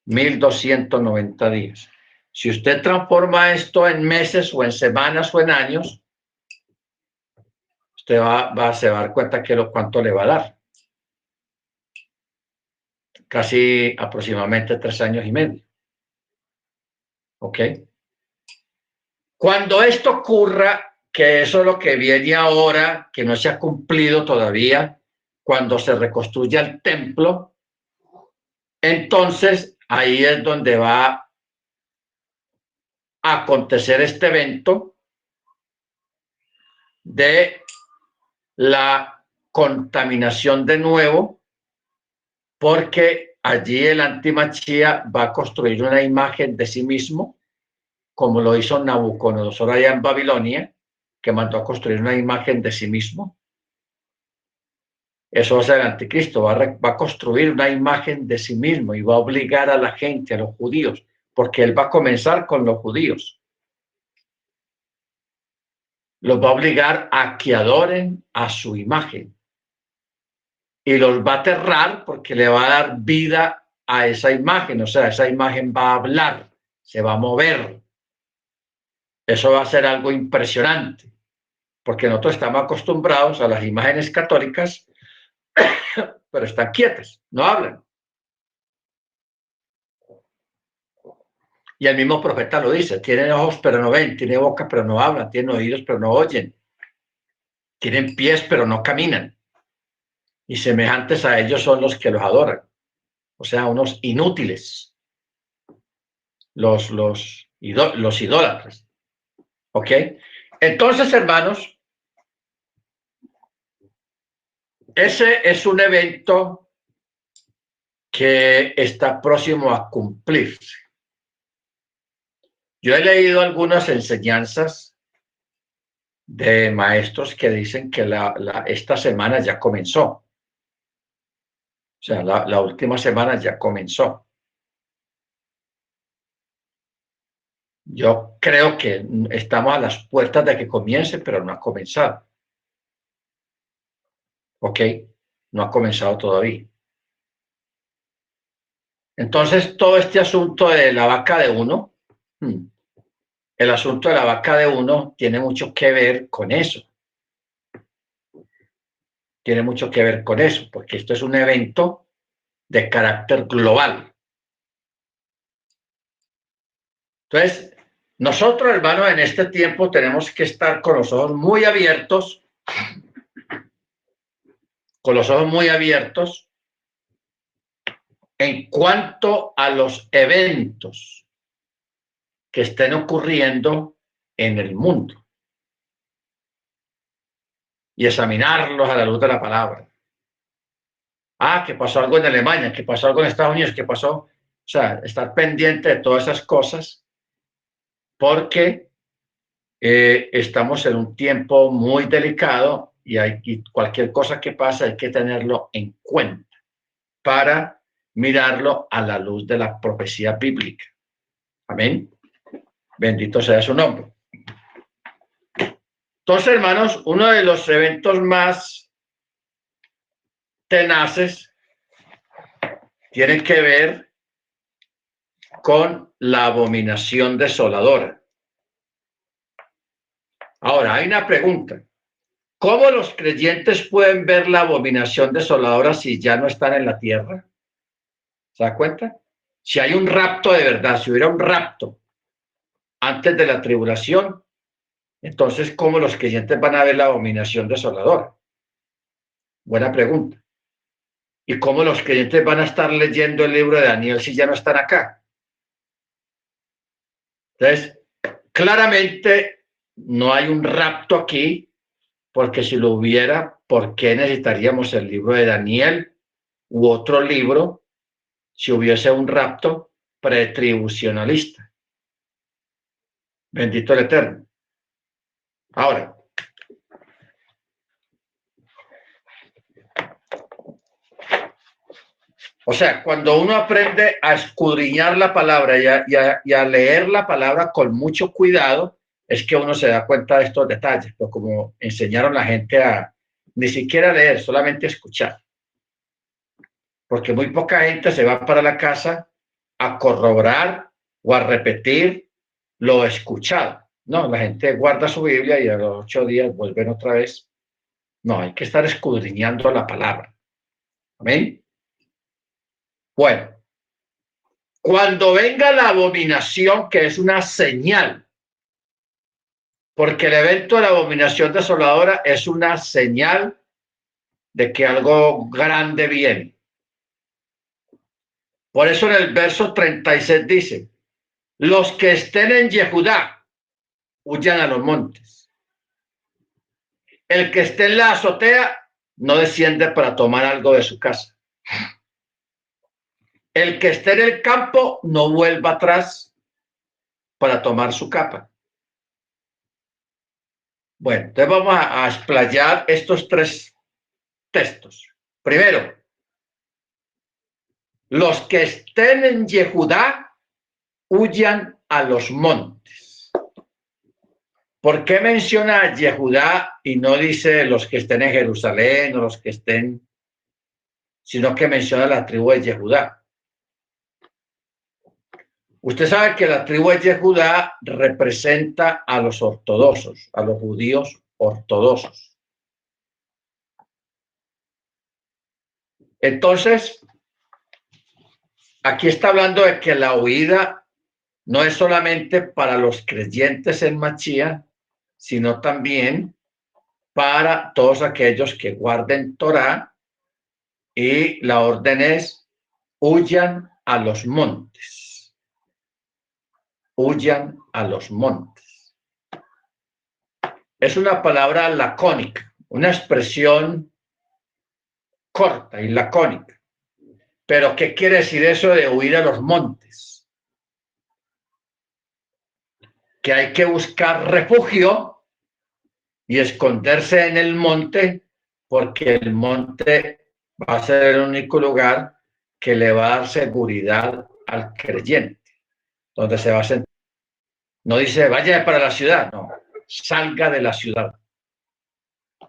1290 días. Si usted transforma esto en meses o en semanas o en años, usted se va a dar cuenta que cuánto le va a dar. Casi aproximadamente 3 años y medio. ¿Ok? Cuando esto ocurra, que eso es lo que viene ahora, que no se ha cumplido todavía, cuando se reconstruya el templo, entonces ahí es donde va a acontecer este evento de la contaminación de nuevo, porque allí el antimachía va a construir una imagen de sí mismo, como lo hizo Nabucodonosor allá en Babilonia, que mandó a construir una imagen de sí mismo. Eso va a ser el anticristo, va a construir una imagen de sí mismo y va a obligar a la gente, a los judíos, porque él va a comenzar con los judíos. Los va a obligar a que adoren a su imagen. Y los va a aterrar porque le va a dar vida a esa imagen. O sea, esa imagen va a hablar, se va a mover. Eso va a ser algo impresionante, porque nosotros estamos acostumbrados a las imágenes católicas, pero están quietas, no hablan. Y el mismo profeta lo dice, tienen ojos pero no ven, tienen boca pero no hablan, tienen oídos pero no oyen, tienen pies pero no caminan. Y semejantes a ellos son los que los adoran. O sea, unos inútiles, los idólatras. ¿Ok? Entonces, hermanos, ese es un evento que está próximo a cumplirse. Yo he leído algunas enseñanzas de maestros que dicen que esta semana ya comenzó. O sea, la última semana ya comenzó. Yo creo que estamos a las puertas de que comience, pero no ha comenzado. ¿Ok? No ha comenzado todavía. Entonces, todo este asunto de la vaca de uno, el asunto de la vaca de uno tiene mucho que ver con eso. Tiene mucho que ver con eso, porque esto es un evento de carácter global. Entonces, nosotros, hermanos, en este tiempo tenemos que estar con los ojos muy abiertos, en cuanto a los eventos que estén ocurriendo en el mundo y examinarlos a la luz de la palabra. Que pasó algo en Alemania, que pasó algo en Estados Unidos, que pasó, o sea, estar pendiente de todas esas cosas, porque estamos en un tiempo muy delicado y cualquier cosa que pase hay que tenerlo en cuenta para mirarlo a la luz de la profecía bíblica. Amén. Bendito sea su nombre. Entonces, hermanos, uno de los eventos más tenaces tiene que ver con la abominación desoladora. Ahora, hay una pregunta. ¿Cómo los creyentes pueden ver la abominación desoladora si ya no están en la tierra? ¿Se da cuenta? Si hay un rapto de verdad, si hubiera un rapto antes de la tribulación, entonces, ¿cómo los creyentes van a ver la abominación desoladora? Buena pregunta. ¿Y cómo los creyentes van a estar leyendo el libro de Daniel si ya no están acá? Entonces, claramente no hay un rapto aquí, porque si lo hubiera, ¿por qué necesitaríamos el libro de Daniel u otro libro si hubiese un rapto pretribucionalista? Bendito el Eterno. Ahora, o sea, cuando uno aprende a escudriñar la palabra y a leer la palabra con mucho cuidado, es que uno se da cuenta de estos detalles. Pero como enseñaron la gente ni siquiera leer, solamente escuchar. Porque muy poca gente se va para la casa a corroborar o a repetir lo escuchado. No, la gente guarda su Biblia y a los 8 días vuelven otra vez. No, hay que estar escudriñando la palabra. Amén. Bueno, cuando venga la abominación, que es una señal, porque el evento de la abominación desoladora es una señal de que algo grande viene. Por eso en el verso 36 dice, los que estén en Yehudá huyan a los montes. El que esté en la azotea no desciende para tomar algo de su casa. El que esté en el campo no vuelva atrás para tomar su capa. Bueno, entonces vamos a explayar estos tres textos. Primero, los que estén en Yehudá huyan a los montes. ¿Por qué menciona Yehudá y no dice los que estén en Jerusalén o los que estén, sino que menciona la tribu de Yehudá? Usted sabe que la tribu de Yehudá representa a los ortodoxos, a los judíos ortodoxos. Entonces, aquí está hablando de que la huida no es solamente para los creyentes en Mashiach, sino también para todos aquellos que guarden Torah, y la orden es huyan a los montes. Huyan a los montes. Es una palabra lacónica, una expresión corta y lacónica. Pero ¿qué quiere decir eso de huir a los montes? Que hay que buscar refugio y esconderse en el monte, porque el monte va a ser el único lugar que le va a dar seguridad al creyente, donde se va a sentir. No dice vaya para la ciudad, no, salga de la ciudad.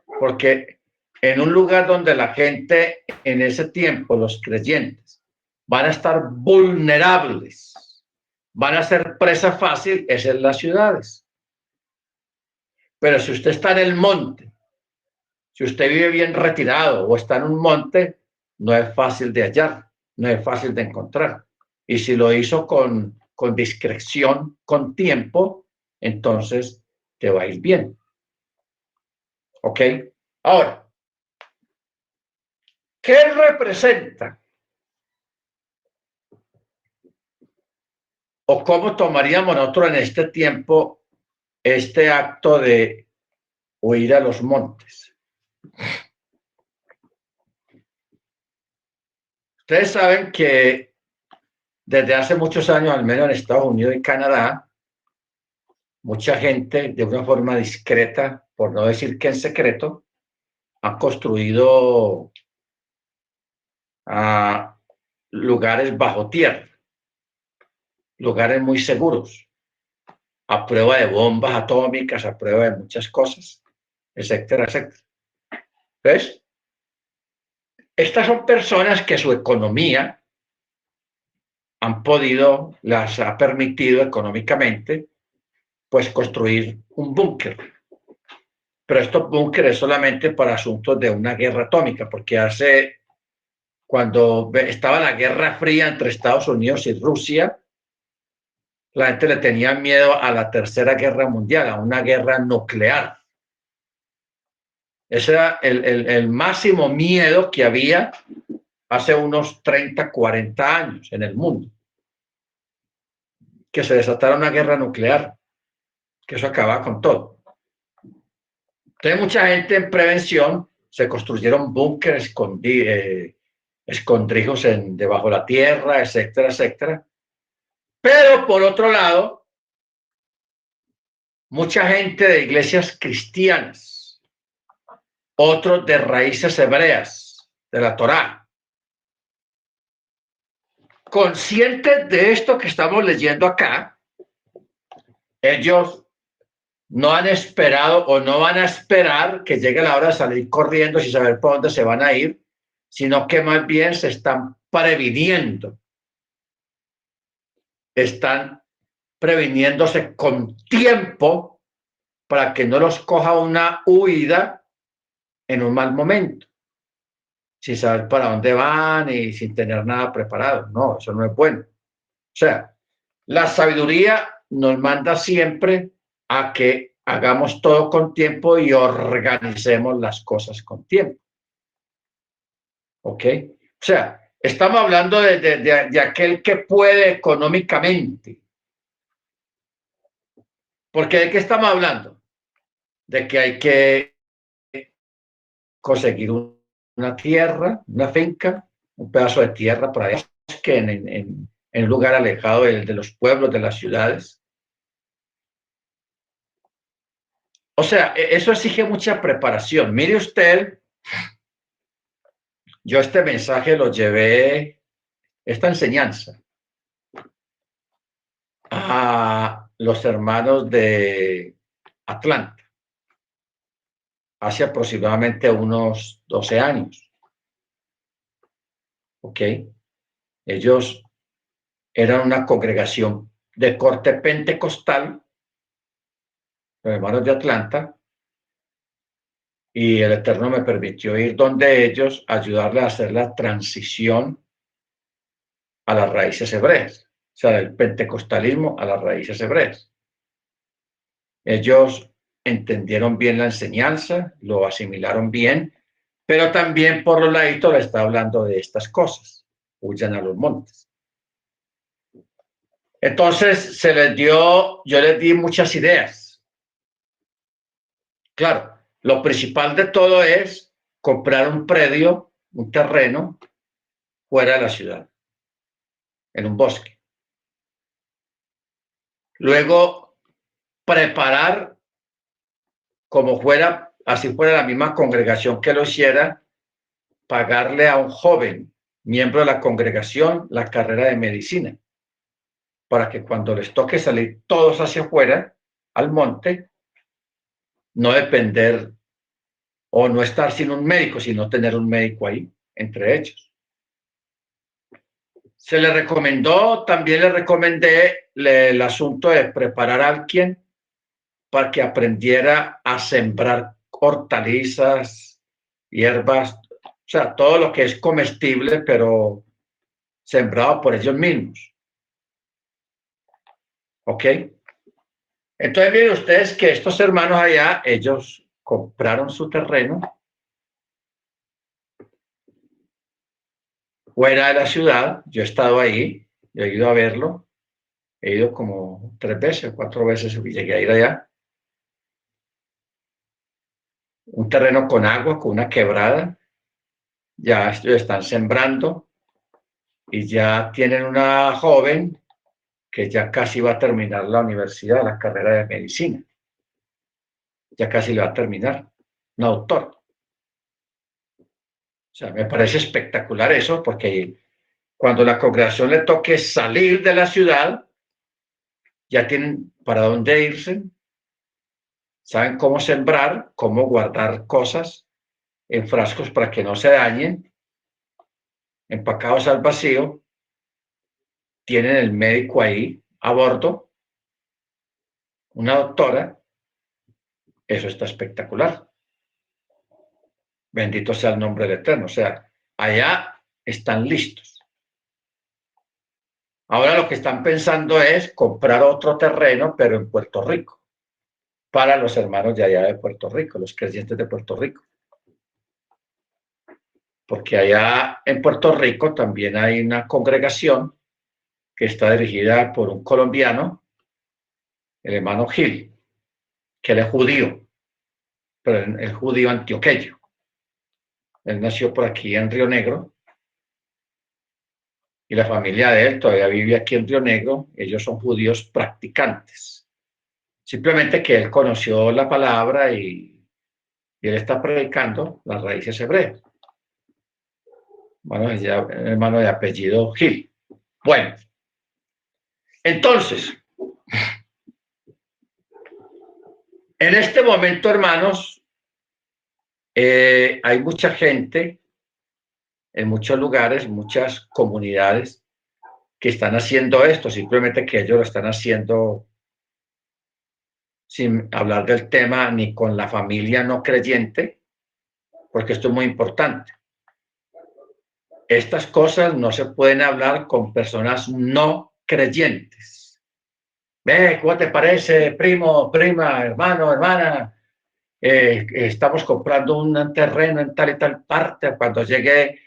Porque en un lugar donde la gente en ese tiempo, los creyentes, van a estar vulnerables, van a ser presa fácil, es en las ciudades. Pero si usted está en el monte, si usted vive bien retirado o está en un monte, no es fácil de hallar, no es fácil de encontrar. Y si lo hizo con discreción, con tiempo, entonces te va a ir bien. ¿Ok? Ahora, ¿qué representa? ¿O cómo tomaríamos nosotros en este tiempo este acto de huir a los montes? Ustedes saben que desde hace muchos años, al menos en Estados Unidos y Canadá, mucha gente de una forma discreta, por no decir que en secreto, ha construido lugares bajo tierra, lugares muy seguros, a prueba de bombas atómicas, a prueba de muchas cosas, etcétera, etcétera. ¿Ves? Estas son personas que su economía las ha permitido económicamente, pues construir un búnker. Pero estos búnkeres solamente para asuntos de una guerra atómica, porque cuando estaba la Guerra Fría entre Estados Unidos y Rusia, la gente le tenía miedo a la Tercera Guerra Mundial, a una guerra nuclear. Ese era el máximo miedo que había hace unos 30, 40 años en el mundo. Que se desatara una guerra nuclear, que eso acababa con todo. Entonces mucha gente en prevención se construyeron búnkeres, escondrijos debajo de la tierra, etcétera, etcétera. Pero por otro lado, mucha gente de iglesias cristianas, otros de raíces hebreas, de la Torá, conscientes de esto que estamos leyendo acá, ellos no han esperado o no van a esperar que llegue la hora de salir corriendo sin saber por dónde se van a ir, sino que más bien se están previniendo, están previniéndose con tiempo para que no los coja una huida en un mal momento, sin saber para dónde van y sin tener nada preparado. No, eso no es bueno. O sea, la sabiduría nos manda siempre a que hagamos todo con tiempo y organicemos las cosas con tiempo. ¿Ok? O sea, estamos hablando de aquel que puede económicamente. Porque ¿de qué estamos hablando? De que hay que conseguir una tierra, una finca, un pedazo de tierra por ahí, que en un lugar alejado de los pueblos, de las ciudades. O sea, eso exige mucha preparación. Mire usted, yo este mensaje lo llevé, esta enseñanza, a los hermanos de Atlanta, hace aproximadamente unos 12 años. ¿Ok? Ellos eran una congregación de corte pentecostal, los hermanos de Atlanta, y el Eterno me permitió ir donde ellos, ayudarles a hacer la transición a las raíces hebreas, o sea, del pentecostalismo a las raíces hebreas. Ellos entendieron bien la enseñanza, lo asimilaron bien, pero también por los laditos le está hablando de estas cosas. Huyan a los montes. Entonces se les dio, yo les di muchas ideas. Claro, lo principal de todo es comprar un predio, un terreno fuera de la ciudad, en un bosque. Luego preparar como fuera, así fuera la misma congregación que lo hiciera, pagarle a un joven miembro de la congregación la carrera de medicina, para que cuando les toque salir todos hacia afuera, al monte, no depender o no estar sin un médico, sino tener un médico ahí, entre ellos. Se le recomendó, también le recomendé el asunto de preparar a alguien para que aprendiera a sembrar hortalizas, hierbas, o sea, todo lo que es comestible, pero sembrado por ellos mismos. ¿Ok? Entonces, miren ustedes que estos hermanos allá, ellos compraron su terreno fuera de la ciudad. Yo he estado ahí, yo he ido a verlo, he ido como 3 veces, 4 veces, llegué a ir allá. Un terreno con agua, con una quebrada, ya están sembrando y ya tienen una joven que ya casi va a terminar la universidad, la carrera de medicina. Ya casi le va a terminar, una doctora. O sea, me parece espectacular eso, porque cuando la congregación le toque salir de la ciudad, ya tienen para dónde irse, saben cómo sembrar, cómo guardar cosas en frascos para que no se dañen, empacados al vacío, tienen el médico ahí a bordo, una doctora, eso está espectacular. Bendito sea el nombre del Eterno. O sea, allá están listos. Ahora lo que están pensando es comprar otro terreno, pero en Puerto Rico, para los hermanos de allá de Puerto Rico, los creyentes de Puerto Rico. Porque allá en Puerto Rico también hay una congregación que está dirigida por un colombiano, el hermano Gil, que él es judío, pero el judío antioqueño. Él nació por aquí en Río Negro y la familia de él todavía vive aquí en Río Negro. Ellos son judíos practicantes. Simplemente que él conoció la palabra y él está predicando las raíces hebreas. Bueno, ya, hermano de apellido Gil. Bueno, entonces, En este momento, hermanos, hay mucha gente en muchos lugares, muchas comunidades que están haciendo esto, simplemente que ellos lo están haciendo sin hablar del tema ni con la familia no creyente, porque esto es muy importante. Estas cosas no se pueden hablar con personas no creyentes. Ve, ¿cómo te parece, primo, prima, hermano, hermana? Estamos comprando un terreno en tal y tal parte. Cuando llegue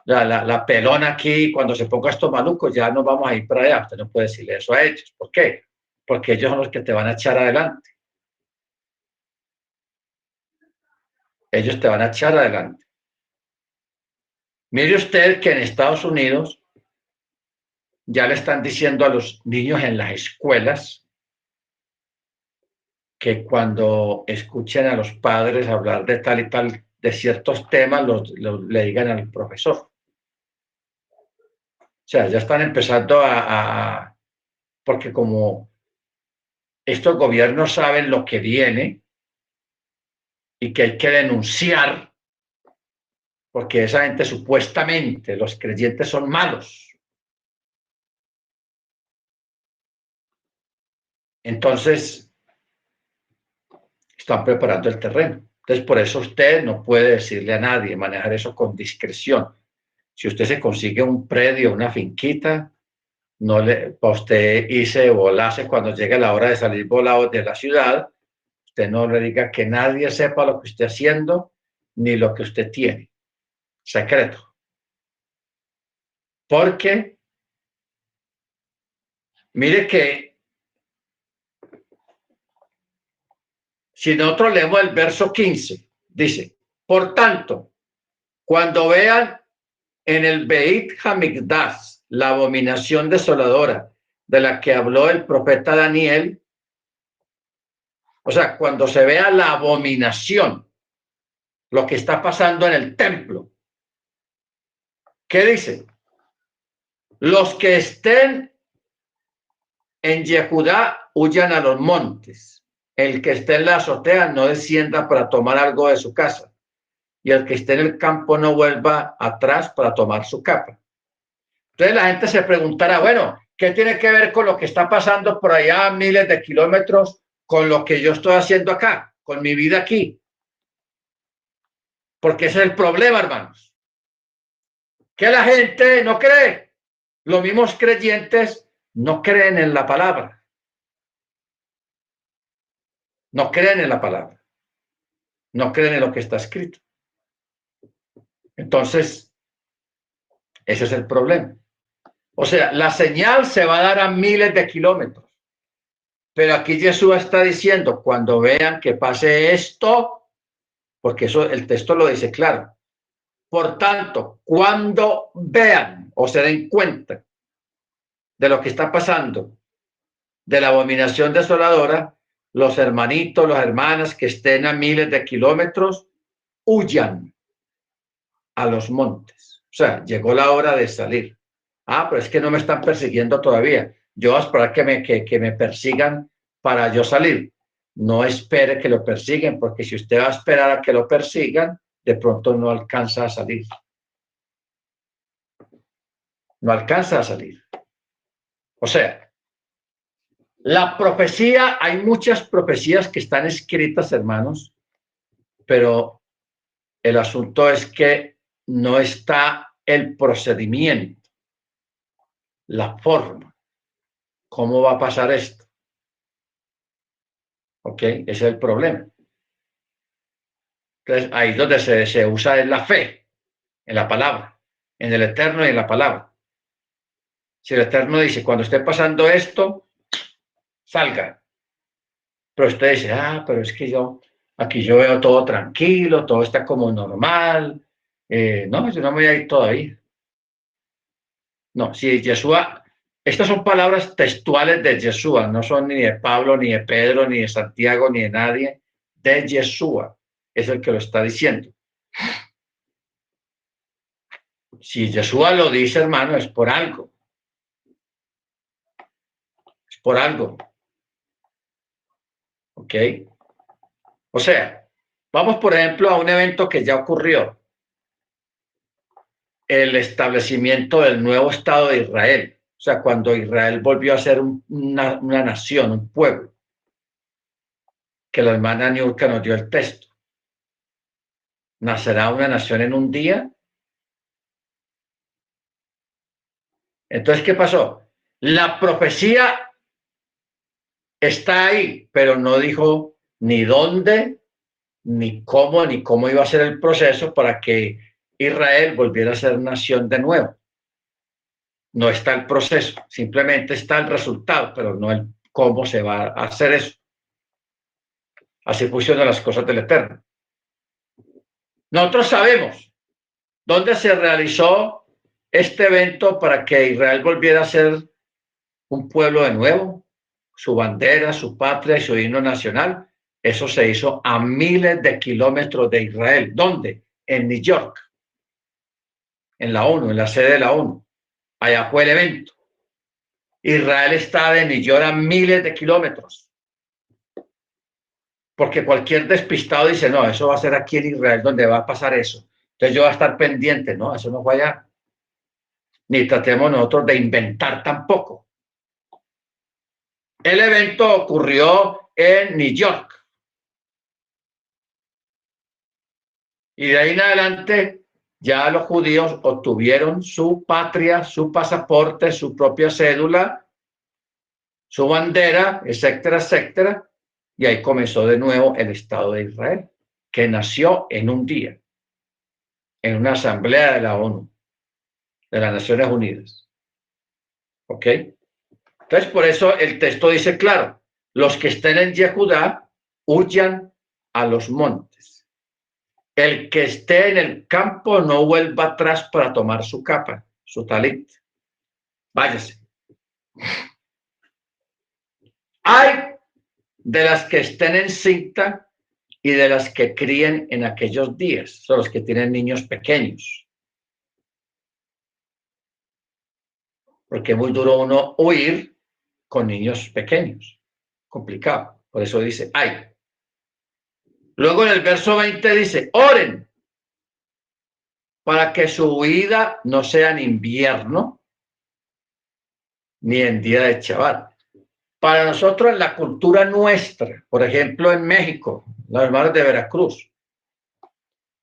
la pelona aquí, cuando se ponga esto maluco, ya no vamos a ir para allá. Usted no puede decirle eso a ellos. ¿Por qué? Porque ellos son los que te van a echar adelante. Ellos te van a echar adelante. Mire usted que en Estados Unidos ya le están diciendo a los niños en las escuelas que cuando escuchen a los padres hablar de tal y tal, de ciertos temas, le digan al profesor. O sea, ya están empezando porque como estos gobiernos saben lo que viene y que hay que denunciar, porque esa gente supuestamente, los creyentes son malos. Entonces, están preparando el terreno. Entonces, por eso usted no puede decirle a nadie, manejar eso con discreción. Si usted se consigue un predio, una finquita, no le, para usted irse volase cuando llegue la hora de salir volado de la ciudad, usted no le diga que nadie sepa lo que usted está haciendo ni lo que usted tiene. Secreto. Porque, mire que si nosotros leemos el verso 15, dice, por tanto, cuando vean en el Beit Hamikdash la abominación desoladora de la que habló el profeta Daniel, o sea, cuando se vea la abominación, lo que está pasando en el templo, ¿qué dice? Los que estén en Yehudá huyan a los montes. El que esté en la azotea no descienda para tomar algo de su casa. Y el que esté en el campo no vuelva atrás para tomar su capa. Entonces la gente se preguntará, bueno, ¿qué tiene que ver con lo que está pasando por allá a miles de kilómetros con lo que yo estoy haciendo acá, con mi vida aquí? Porque ese es el problema, hermanos. Que la gente no cree. Los mismos creyentes no creen en la palabra. No creen en la palabra. No creen en lo que está escrito. Entonces, ese es el problema. O sea, la señal se va a dar a miles de kilómetros. Pero aquí Jesús está diciendo, cuando vean que pase esto, porque eso el texto lo dice claro. Por tanto, cuando vean o se den cuenta de lo que está pasando, de la abominación desoladora, los hermanitos, las hermanas que estén a miles de kilómetros, huyan a los montes. O sea, llegó la hora de salir. Ah, pero es que no me están persiguiendo todavía. Yo voy a esperar que me persigan para yo salir. No espere que lo persiguen, porque si usted va a esperar a que lo persigan, de pronto no alcanza a salir. No alcanza a salir. O sea, la profecía, hay muchas profecías que están escritas, hermanos, pero el asunto es que no está el procedimiento, la forma. ¿Cómo va a pasar esto? ¿Ok? Ese es el problema. Entonces, ahí es donde se usa en la fe, en la palabra, en el Eterno y en la palabra. Si el Eterno dice, cuando esté pasando esto, salga. Pero usted dice, pero es que aquí yo veo todo tranquilo, todo está como normal. No, yo no me voy a ir todavía. No, si Yeshua, estas son palabras textuales de Yeshua, no son ni de Pablo, ni de Pedro, ni de Santiago, ni de nadie, de Yeshua. Es el que lo está diciendo. Si Yeshua lo dice, hermano, es por algo. Es por algo. ¿Ok? O sea, vamos por ejemplo a un evento que ya ocurrió, el establecimiento del nuevo Estado de Israel. O sea, cuando Israel volvió a ser una nación, un pueblo, que la hermana Niurka nos dio el texto. ¿Nacerá una nación en un día? Entonces, ¿qué pasó? La profecía está ahí, pero no dijo ni dónde, ni cómo iba a ser el proceso para que Israel volviera a ser nación de nuevo. No está el proceso, simplemente está el resultado, pero no el cómo se va a hacer eso. Así funcionan las cosas del Eterno. Nosotros sabemos dónde se realizó este evento para que Israel volviera a ser un pueblo de nuevo, su bandera, su patria y su himno nacional. Eso se hizo a miles de kilómetros de Israel. ¿Dónde? En New York, en la ONU, en la sede de la ONU. Allá fue el evento. Israel está de New York a miles de kilómetros. Porque cualquier despistado dice, no, eso va a ser aquí en Israel donde va a pasar eso. Entonces yo voy a estar pendiente, no, eso no fue allá. Ni tratemos nosotros de inventar tampoco. El evento ocurrió en New York. Y de ahí en adelante ya los judíos obtuvieron su patria, su pasaporte, su propia cédula, su bandera, etcétera, etcétera. Y ahí comenzó de nuevo el Estado de Israel, que nació en un día, en una asamblea de la ONU, de las Naciones Unidas. ¿Ok? Entonces, por eso el texto dice claro, los que estén en Yehudá huyan a los montes. El que esté en el campo no vuelva atrás para tomar su capa, su talit. Váyase. Hay de las que estén en cinta y de las que críen en aquellos días, son los que tienen niños pequeños. Porque es muy duro uno huir con niños pequeños. Complicado. Por eso dice, hay. Luego en el verso 20 dice, oren para que su huida no sea en invierno ni en día de Shabbat. Para nosotros, en la cultura nuestra, por ejemplo, en México, los hermanos de Veracruz,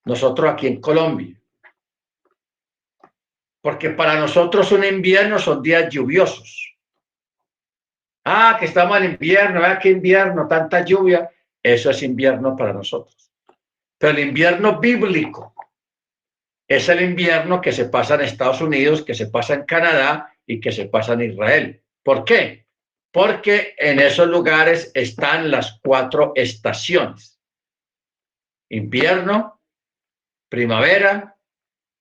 nosotros aquí en Colombia, porque para nosotros un invierno son días lluviosos. Ah, que estamos en invierno, qué invierno, tanta lluvia. Eso es invierno para nosotros. Pero el invierno bíblico es el invierno que se pasa en Estados Unidos, que se pasa en Canadá y que se pasa en Israel. ¿Por qué? Porque en esos lugares están las 4 estaciones. Invierno, primavera,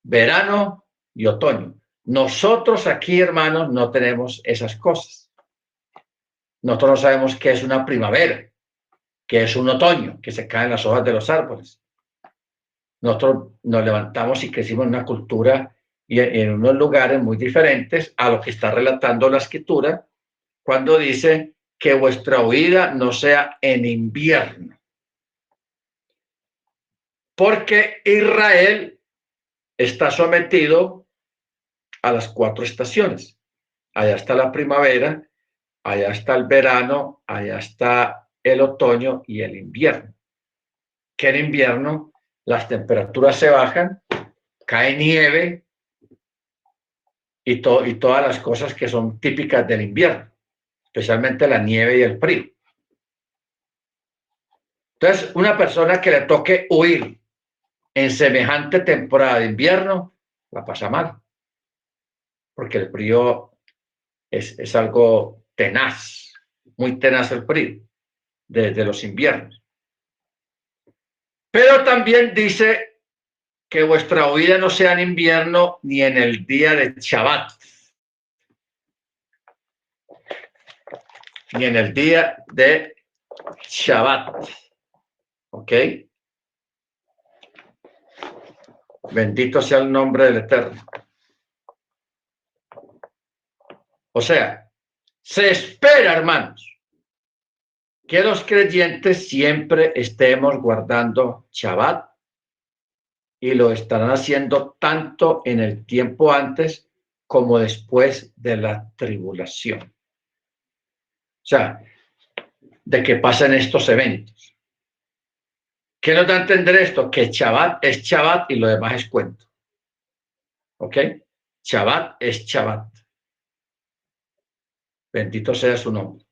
verano y otoño. Nosotros aquí, hermanos, no tenemos esas cosas. Nosotros no sabemos qué es una primavera, qué es un otoño, que se caen las hojas de los árboles. Nosotros nos levantamos y crecimos en una cultura y en unos lugares muy diferentes a lo que está relatando la escritura cuando dice que vuestra huida no sea en invierno. Porque Israel está sometido a las 4 estaciones. Allá está la primavera, allá está el verano, allá está el otoño y el invierno. Que en invierno las temperaturas se bajan, cae nieve y todas las cosas que son típicas del invierno, especialmente la nieve y el frío. Entonces, una persona que le toque huir en semejante temporada de invierno, la pasa mal, porque el frío es algo tenaz, muy tenaz el frío de los inviernos. Pero también dice que vuestra huida no sea en invierno ni en el día de Shabbat, ni en el día de Shabbat. ¿Ok? Bendito sea el nombre del Eterno. O sea, se espera, hermanos, que los creyentes siempre estemos guardando Shabbat y lo estarán haciendo tanto en el tiempo antes como después de la tribulación. O sea, de que pasen estos eventos. ¿Qué nos da a entender esto? Que Shabbat es Shabbat y lo demás es cuento. ¿Ok? Shabbat es Shabbat. Bendito sea su nombre.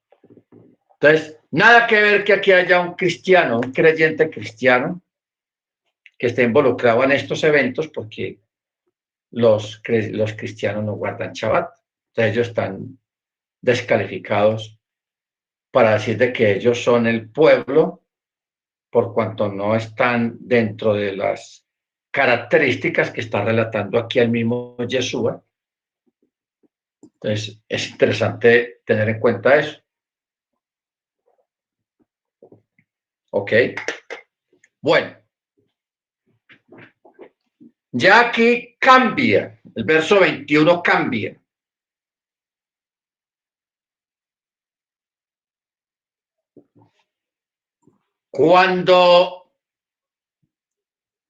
Entonces, nada que ver que aquí haya un cristiano, un creyente cristiano, que esté involucrado en estos eventos, porque los cristianos no guardan Shabbat. Entonces, ellos están descalificados para decir de que ellos son el pueblo, por cuanto no están dentro de las características que está relatando aquí el mismo Yeshua. Entonces, es interesante tener en cuenta eso. ¿Ok? Bueno, ya aquí cambia, el verso 21 cambia. Cuando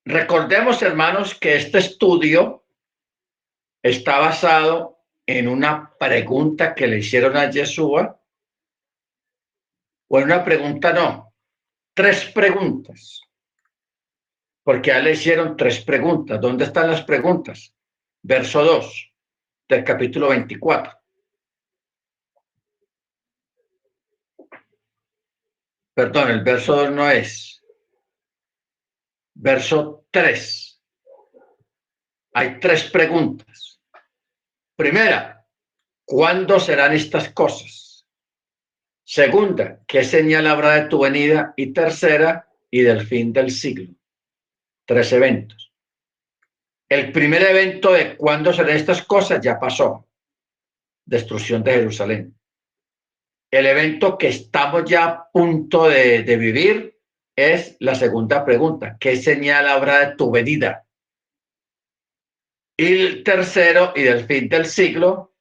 recordemos, hermanos, que este estudio está basado en una pregunta que le hicieron a Yeshua, o en una pregunta no, 3 preguntas, porque a él le hicieron 3 preguntas. ¿Dónde están las preguntas? Verso 2 del capítulo 24. Perdón, el verso 2 no es. Verso 3. Hay 3 preguntas. Primera, ¿cuándo serán estas cosas? Segunda, ¿qué señal habrá de tu venida? Y tercera, y del fin del siglo. 3 eventos. El primer evento de cuándo serán estas cosas ya pasó. Destrucción de Jerusalén. El evento que estamos ya a punto de vivir es la segunda pregunta. ¿Qué señal habrá de tu venida? Y el tercero, y del fin del siglo,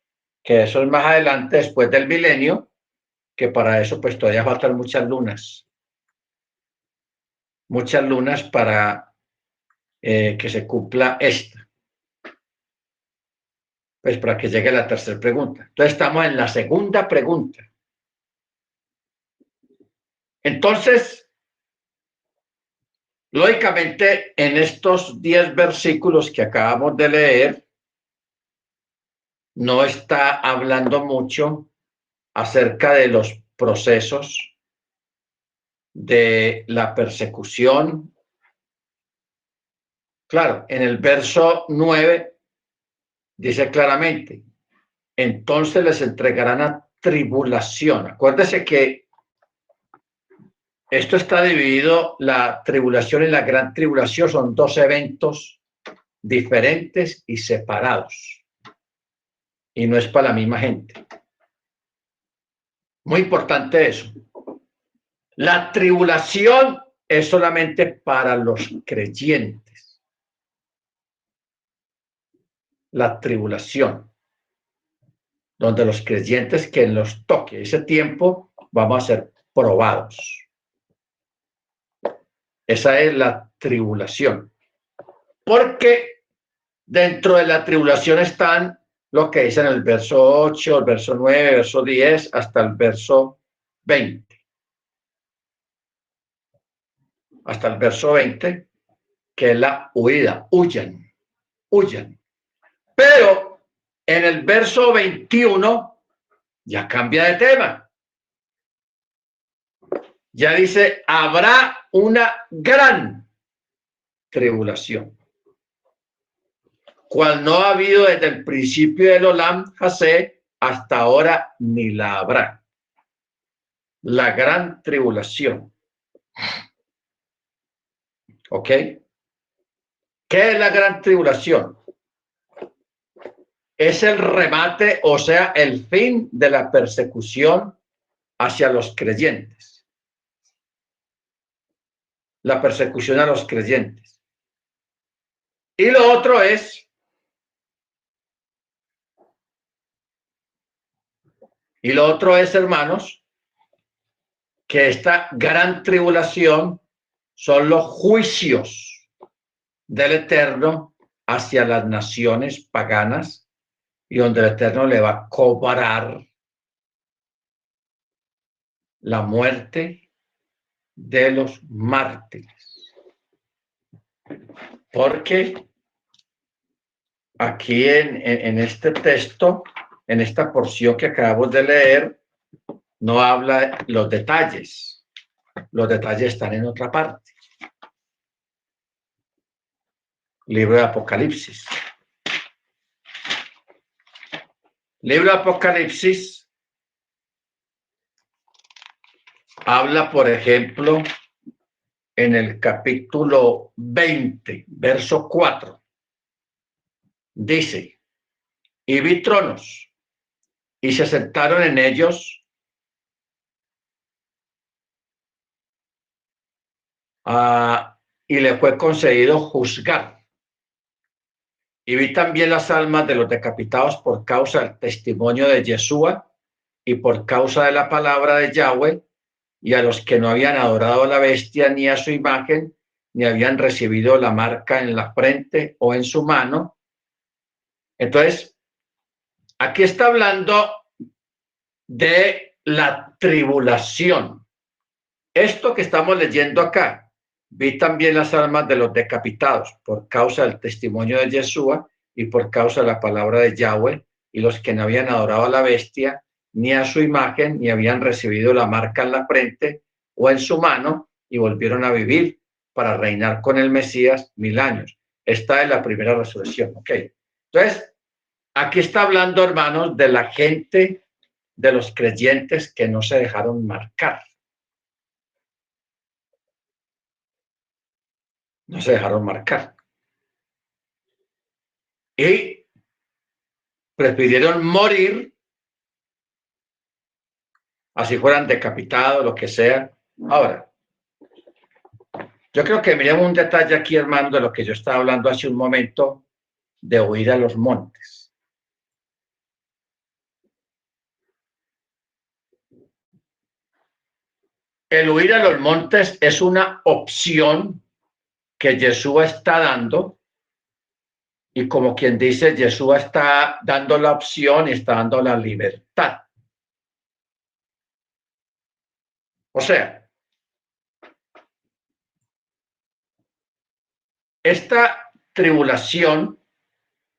que eso es más adelante, después del milenio, que para eso pues todavía faltan muchas lunas. Muchas lunas para que se cumpla esta. Pues para que llegue la tercera pregunta. Entonces estamos en la segunda pregunta. Entonces, lógicamente, en estos 10 versículos que acabamos de leer, no está hablando mucho acerca de los procesos de la persecución. Claro, en el verso 9 dice claramente, entonces les entregarán a tribulación. Acuérdese que esto está dividido, la tribulación y la gran tribulación son 2 eventos diferentes y separados. Y no es para la misma gente. Muy importante eso. La tribulación es solamente para los creyentes. La tribulación, donde los creyentes que nos toque ese tiempo vamos a ser probados. Esa es la tribulación. Porque dentro de la tribulación están lo que dice en el verso 8, el verso 9, el verso 10, hasta el verso 20. Hasta el verso 20, que es la huida. Huyan, huyan. Pero en el verso 21 ya cambia de tema. Ya dice, habrá una gran tribulación, cual no ha habido desde el principio del Olam Hasé hasta ahora ni la habrá. La gran tribulación. ¿Ok? ¿Qué es la gran tribulación? Es el remate, o sea, el fin de la persecución hacia los creyentes. La persecución a los creyentes. Y lo otro es, hermanos, que esta gran tribulación son los juicios del Eterno hacia las naciones paganas y donde el Eterno le va a cobrar la muerte de los mártires. Porque aquí en este texto, en esta porción que acabamos de leer, no habla los detalles. Los detalles están en otra parte. Libro de Apocalipsis. Libro de Apocalipsis habla, por ejemplo, en el capítulo 20, verso 4. Dice, y vi tronos, y se sentaron en ellos y le fue concedido juzgar. Y vi también las almas de los decapitados por causa del testimonio de Yeshua y por causa de la palabra de Yahweh, y a los que no habían adorado a la bestia ni a su imagen, ni habían recibido la marca en la frente o en su mano. Entonces, aquí está hablando de la tribulación. Esto que estamos leyendo acá, vi también las almas de los decapitados por causa del testimonio de Yeshua y por causa de la palabra de Yahweh, y los que no habían adorado a la bestia ni a su imagen, ni habían recibido la marca en la frente o en su mano, y volvieron a vivir para reinar con el Mesías 1000 años. Esta es la primera resurrección. ¿Ok? Entonces, aquí está hablando, hermanos, de la gente, de los creyentes que no se dejaron marcar. No se dejaron marcar. Y prefirieron morir, así fueran decapitados, lo que sea. Ahora, yo creo que miremos un detalle aquí, hermano, de lo que yo estaba hablando hace un momento, de huir a los montes. El huir a los montes es una opción que Yeshua está dando, y como quien dice, Yeshua está dando la opción y está dando la libertad. O sea, esta tribulación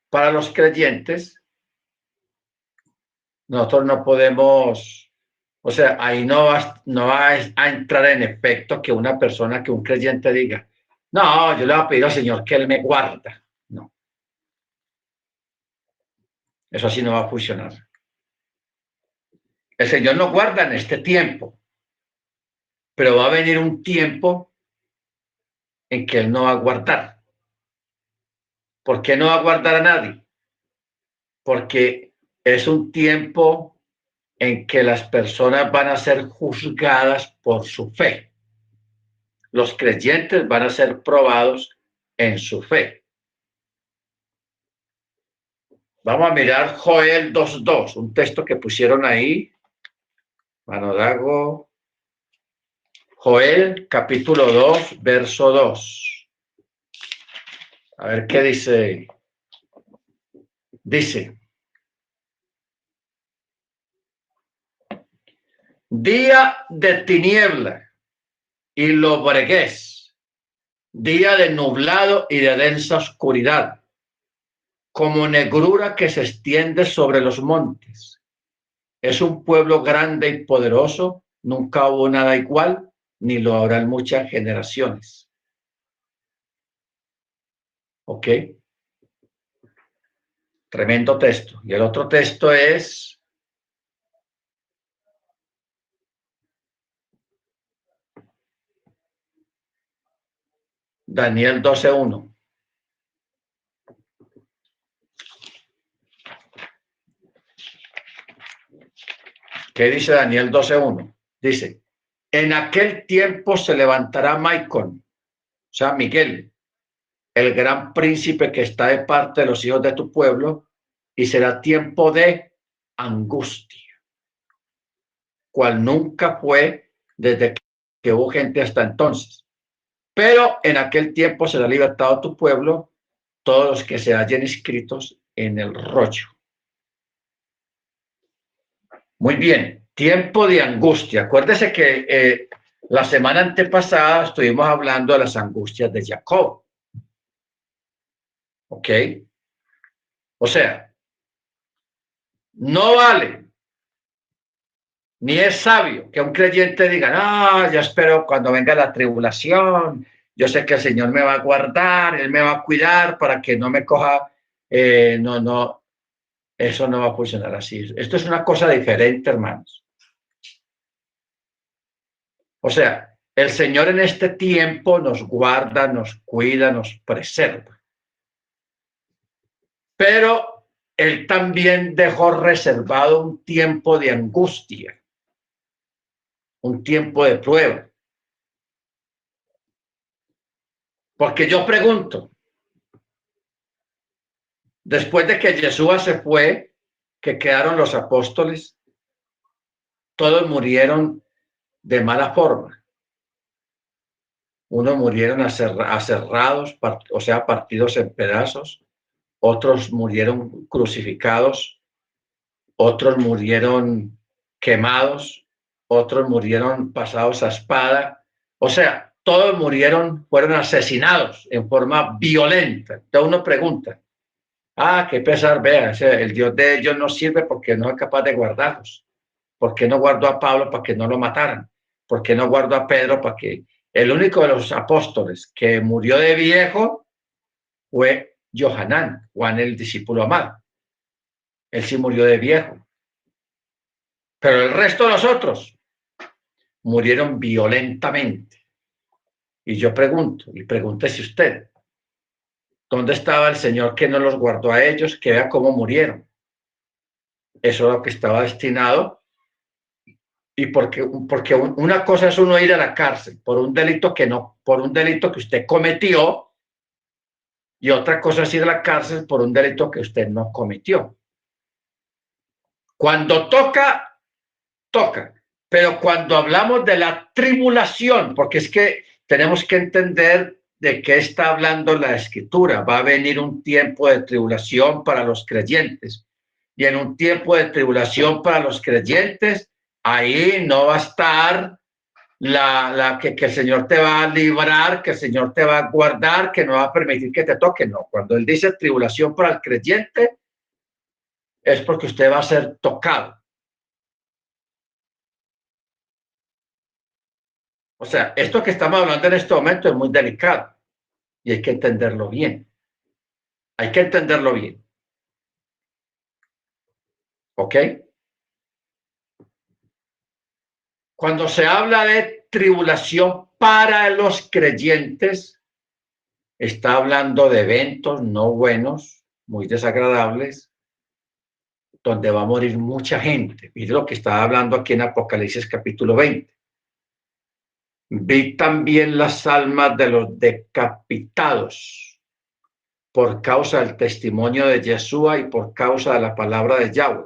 para los creyentes, nosotros no podemos, o sea, ahí no va a entrar en efecto que una persona, que un creyente diga, no, yo le voy a pedir al Señor que Él me guarda. No, eso así no va a funcionar. El Señor nos guarda en este tiempo, pero va a venir un tiempo en que Él no va a guardar. ¿Por qué no va a guardar a nadie? Porque es un tiempo en que las personas van a ser juzgadas por su fe. Los creyentes van a ser probados en su fe. Vamos a mirar Joel 2:2, un texto que pusieron ahí. Manodago. Joel capítulo 2, verso 2. A ver qué dice. Dice, día de tiniebla y lobreguez, día de nublado y de densa oscuridad, como negrura que se extiende sobre los montes. Es un pueblo grande y poderoso, nunca hubo nada igual, ni lo habrá en muchas generaciones. ¿Ok? Tremendo texto. Y el otro texto es Daniel 12:1. ¿Qué dice Daniel 12:1? Dice, en aquel tiempo se levantará Maicón, o sea, Miguel, el gran príncipe que está de parte de los hijos de tu pueblo, y será tiempo de angustia, cual nunca fue desde que hubo gente hasta entonces. Pero en aquel tiempo será libertado tu pueblo, todos los que se hallen inscritos en el rollo. Muy bien, tiempo de angustia. Acuérdese que la semana antepasada estuvimos hablando de las angustias de Jacob. ¿Ok? O sea, no vale, ni es sabio que un creyente diga, no, yo espero cuando venga la tribulación, yo sé que el Señor me va a guardar, Él me va a cuidar para que no me coja, no, eso no va a funcionar así. Esto es una cosa diferente, hermanos. O sea, el Señor en este tiempo nos guarda, nos cuida, nos preserva. Pero Él también dejó reservado un tiempo de angustia, un tiempo de prueba. Porque yo pregunto, después de que Jesús se fue, que quedaron los apóstoles, todos murieron de mala forma. Unos murieron aserrados, o sea, partidos en pedazos. Otros murieron crucificados. Otros murieron quemados. Otros murieron pasados a espada. O sea, todos murieron, fueron asesinados en forma violenta. Entonces uno pregunta, qué pesar, vea, el Dios de ellos no sirve porque no es capaz de guardarlos. ¿Por qué no guardó a Pablo para que no lo mataran? ¿Por qué no guardó a Pedro para que... El único de los apóstoles que murió de viejo fue Johanán, Juan el discípulo amado. Él sí murió de viejo. Pero el resto de los otros murieron violentamente. Y yo pregunto, y pregúntese usted, ¿dónde estaba el Señor que no los guardó a ellos? Que vea cómo murieron. Eso es lo que estaba destinado. Y porque una cosa es uno ir a la cárcel por un delito por un delito que usted cometió, y otra cosa es ir a la cárcel por un delito que usted no cometió. Cuando toca, toca. Pero cuando hablamos de la tribulación, porque es que tenemos que entender de qué está hablando la Escritura. Va a venir un tiempo de tribulación para los creyentes. Y en un tiempo de tribulación para los creyentes, ahí no va a estar que el Señor te va a librar, que el Señor te va a guardar, que no va a permitir que te toque. No, cuando Él dice tribulación para el creyente, es porque usted va a ser tocado. O sea, esto que estamos hablando en este momento es muy delicado y hay que entenderlo bien. Hay que entenderlo bien. ¿Ok? Cuando se habla de tribulación para los creyentes, está hablando de eventos no buenos, muy desagradables, donde va a morir mucha gente. Mire lo que estaba hablando aquí en Apocalipsis capítulo 20. Vi también las almas de los decapitados por causa del testimonio de Yeshua y por causa de la palabra de Yahweh.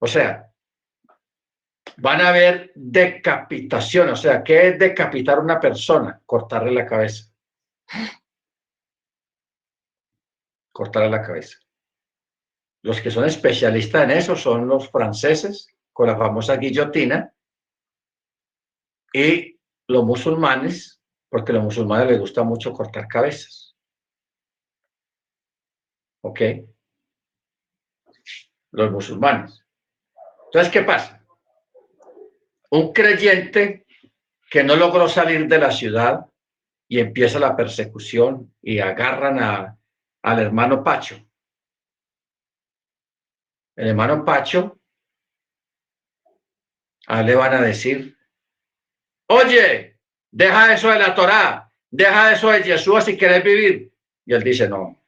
O sea, van a haber decapitación. O sea, ¿qué es decapitar a una persona? Cortarle la cabeza. Cortarle la cabeza. Los que son especialistas en eso son los franceses, con la famosa guillotina, y los musulmanes, porque a los musulmanes les gusta mucho cortar cabezas. ¿Ok? Los musulmanes. Entonces, ¿qué pasa? Un creyente que no logró salir de la ciudad y empieza la persecución y agarran al hermano Pacho. El hermano Pacho, le van a decir, oye, deja eso de la Torá, deja eso de Jesús si querés vivir. Y él dice, no,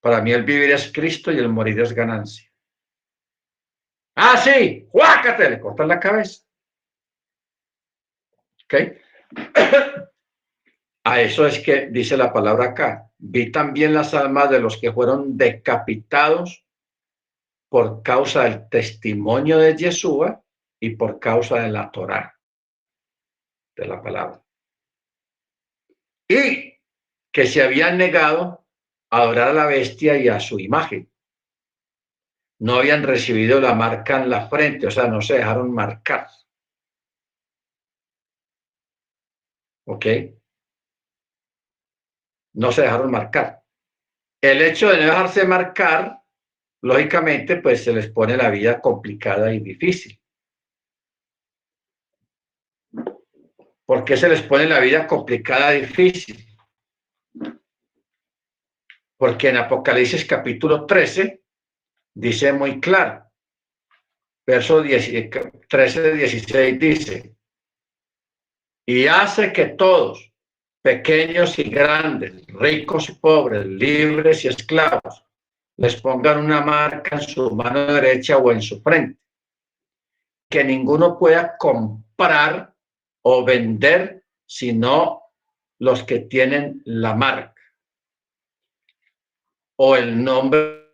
para mí el vivir es Cristo y el morir es ganancia. Ah, sí, ¡juácate! Le cortan la cabeza. ¿Ok? A eso es que dice la palabra acá. Vi también las almas de los que fueron decapitados por causa del testimonio de Yeshua y por causa de la Torá, de la palabra. Y que se habían negado a adorar a la bestia y a su imagen. No habían recibido la marca en la frente, o sea, no se dejaron marcar. ¿Ok? No se dejaron marcar. El hecho de no dejarse marcar, lógicamente, pues se les pone la vida complicada y difícil. ¿Por qué se les pone la vida complicada y difícil? Porque en Apocalipsis capítulo 13 dice muy claro, verso 13-16 dice, y hace que todos, pequeños y grandes, ricos y pobres, libres y esclavos, les pongan una marca en su mano derecha o en su frente, que ninguno pueda comprar o vender sino los que tienen la marca o el nombre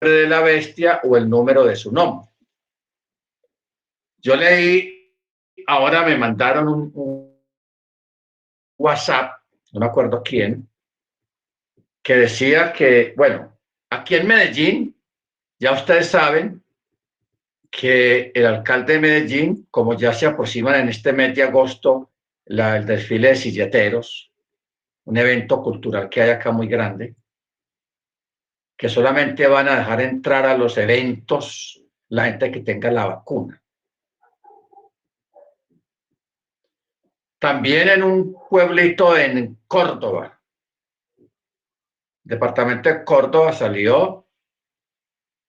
de la bestia o el número de su nombre. Yo leí, ahora me mandaron un WhatsApp, no me acuerdo quién, que decía que, bueno, aquí en Medellín, ya ustedes saben que el alcalde de Medellín, como ya se aproximan en este mes de agosto el desfile de silleteros, un evento cultural que hay acá muy grande, que solamente van a dejar entrar a los eventos la gente que tenga la vacuna. También en un pueblito en Córdoba, departamento de Córdoba, salió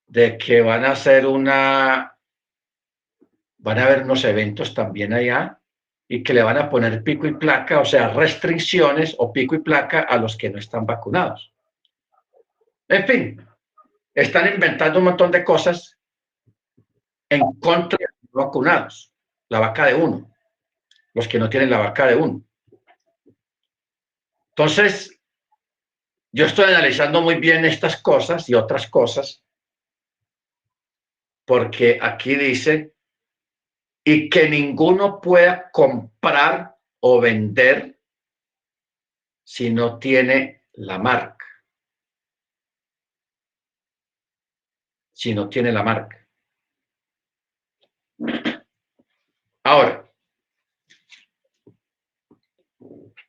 de que van a hacer van a haber unos eventos también allá y que le van a poner pico y placa, o sea, restricciones o pico y placa a los que no están vacunados. En fin, están inventando un montón de cosas en contra de los vacunados, la vaca de uno, los que no tienen la vaca de uno. Entonces, yo estoy analizando muy bien estas cosas y otras cosas, porque aquí dice, y que ninguno pueda comprar o vender si no tiene la marca. Si no tiene la marca. Ahora,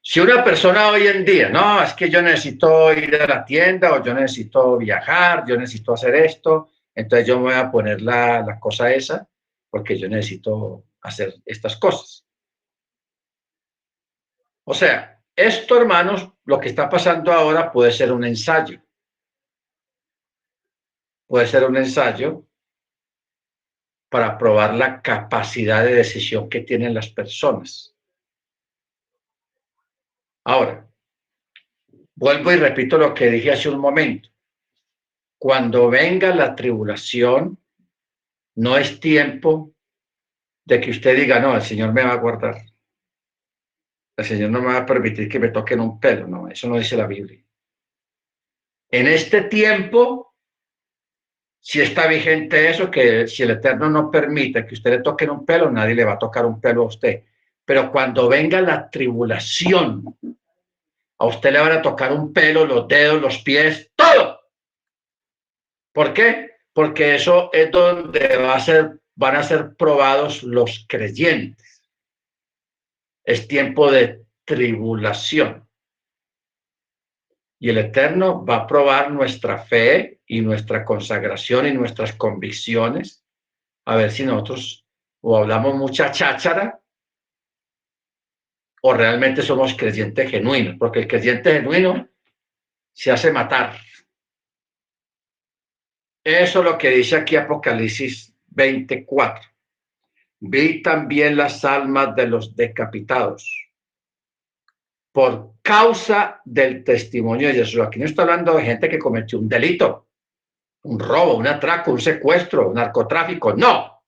si una persona hoy en día, no, es que yo necesito ir a la tienda o yo necesito viajar, yo necesito hacer esto, entonces yo me voy a poner la cosa esa porque yo necesito hacer estas cosas. O sea, esto, hermanos, lo que está pasando ahora puede ser un ensayo. Puede ser un ensayo para probar la capacidad de decisión que tienen las personas. Ahora, vuelvo y repito lo que dije hace un momento. Cuando venga la tribulación, no es tiempo de que usted diga, no, el Señor me va a guardar. El Señor no me va a permitir que me toquen un pelo. No, eso no dice la Biblia. En este tiempo, si está vigente eso, que si el Eterno no permite que usted le toque un pelo, nadie le va a tocar un pelo a usted. Pero cuando venga la tribulación, a usted le van a tocar un pelo, los dedos, los pies, todo. ¿Por qué? Porque eso es donde van a ser probados los creyentes. Es tiempo de tribulación. Y el Eterno va a probar nuestra fe y nuestra consagración y nuestras convicciones, a ver si nosotros o hablamos mucha cháchara o realmente somos creyentes genuinos, porque el creyente genuino se hace matar. Eso es lo que dice aquí Apocalipsis 24. Vi también las almas de los decapitados por causa del testimonio de Jesús. Aquí no está hablando de gente que cometió un delito, un robo, un atraco, un secuestro, un narcotráfico. No,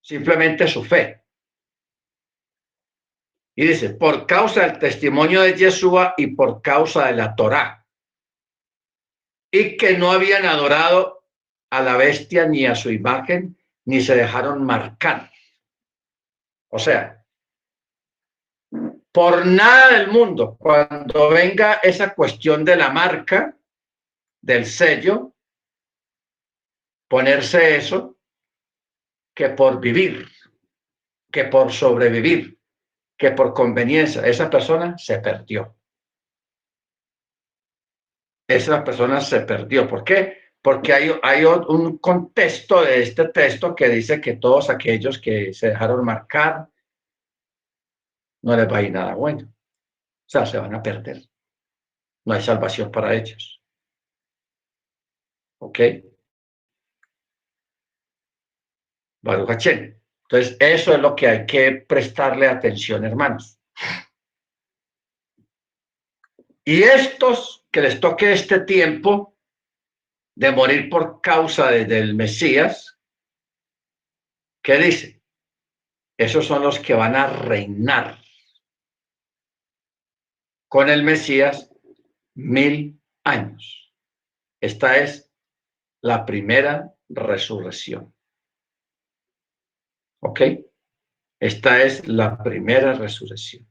simplemente su fe. Y dice, por causa del testimonio de Yeshua y por causa de la Torá. Y que no habían adorado a la bestia ni a su imagen, ni se dejaron marcar. O sea, por nada del mundo, cuando venga esa cuestión de la marca, del sello, ponerse eso, que por vivir, que por sobrevivir, que por conveniencia, esa persona se perdió. Esa persona se perdió. ¿Por qué? Porque hay un contexto de este texto que dice que todos aquellos que se dejaron marcar no les va a ir nada bueno. O sea, se van a perder. No hay salvación para ellos. ¿Ok? Baruch Hashem. Entonces, eso es lo que hay que prestarle atención, hermanos. Y estos que les toque este tiempo de morir por causa del Mesías, ¿qué dice? Esos son los que van a reinar con el Mesías 1000 años. Esta es la primera resurrección. ¿Ok? Esta es la primera resurrección.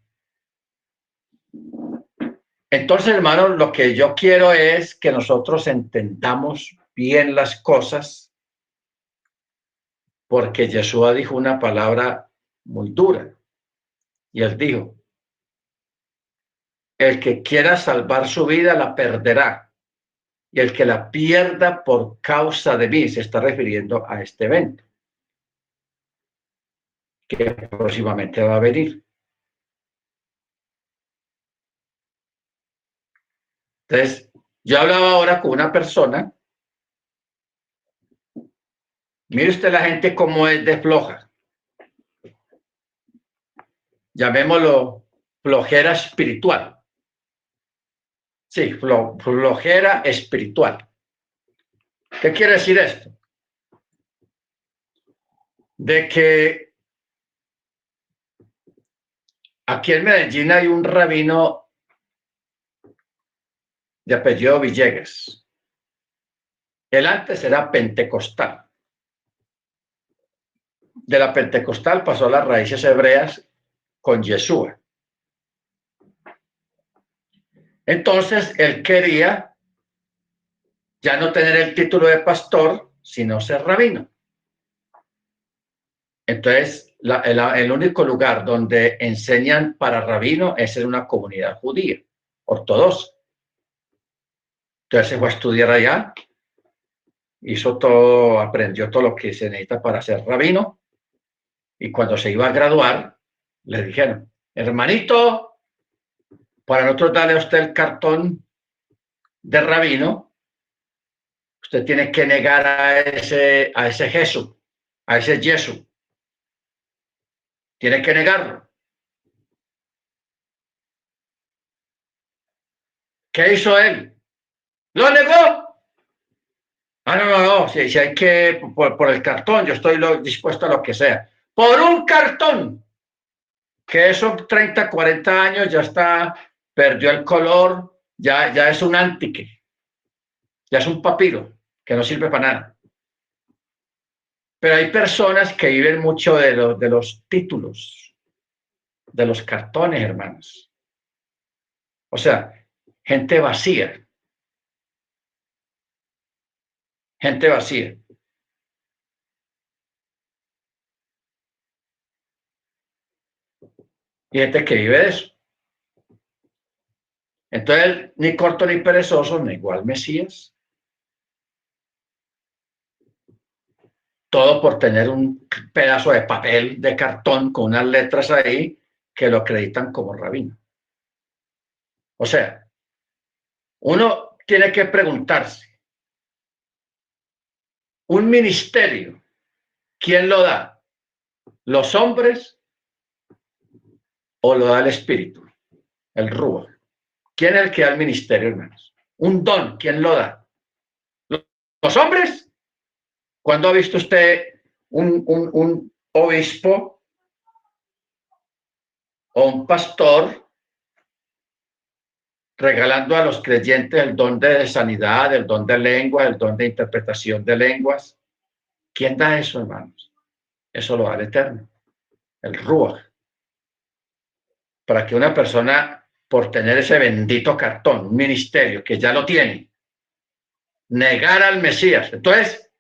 Entonces, hermanos, lo que yo quiero es que nosotros entendamos bien las cosas, porque Yeshua dijo una palabra muy dura. Y él dijo, el que quiera salvar su vida la perderá. Y el que la pierda por causa de mí, se está refiriendo a este evento que próximamente va a venir. Entonces, yo hablaba ahora con una persona. Mire usted la gente cómo es de floja. Llamémoslo flojera espiritual. Sí, flojera espiritual. ¿Qué quiere decir esto? De que aquí en Medellín hay un rabino de apellido Villegas. Él antes era pentecostal. De la pentecostal pasó a las raíces hebreas con Yeshua. Entonces él quería ya no tener el título de pastor, sino ser rabino. Entonces, el único lugar donde enseñan para rabino es en una comunidad judía, ortodoxa. Entonces se fue a estudiar allá, hizo todo, aprendió todo lo que se necesita para ser rabino, y cuando se iba a graduar, le dijeron, hermanito, para nosotros darle a usted el cartón de rabino, usted tiene que negar a ese Jesús, a ese Jesús. Tiene que negarlo. ¿Qué hizo él? ¡Lo negó! Ah, no. Si hay que, por el cartón, yo estoy dispuesto a lo que sea. Por un cartón, que esos 30, 40 años ya está, perdió el color, ya es un antique, ya es un papiro, que no sirve para nada. Pero hay personas que viven mucho de los títulos, de los cartones, hermanos. O sea, gente vacía. Gente vacía. Y gente que vive de eso. Entonces, ni corto ni perezoso, ni igual Mesías. Todo por tener un pedazo de papel de cartón con unas letras ahí que lo acreditan como rabino. O sea, uno tiene que preguntarse, un ministerio, ¿quién lo da? ¿Los hombres o lo da el Espíritu? El Rúa. ¿Quién es el que da el ministerio, hermanos? Un don, ¿quién lo da? ¿Los hombres? ¿Cuándo ha visto usted un obispo o un pastor regalando a los creyentes el don de sanidad, el don de lengua, el don de interpretación de lenguas? ¿Quién da eso, hermanos? Eso lo da el Eterno, el Ruach. Para que una persona, por tener ese bendito cartón, un ministerio que ya lo tiene, negara al Mesías. Entonces,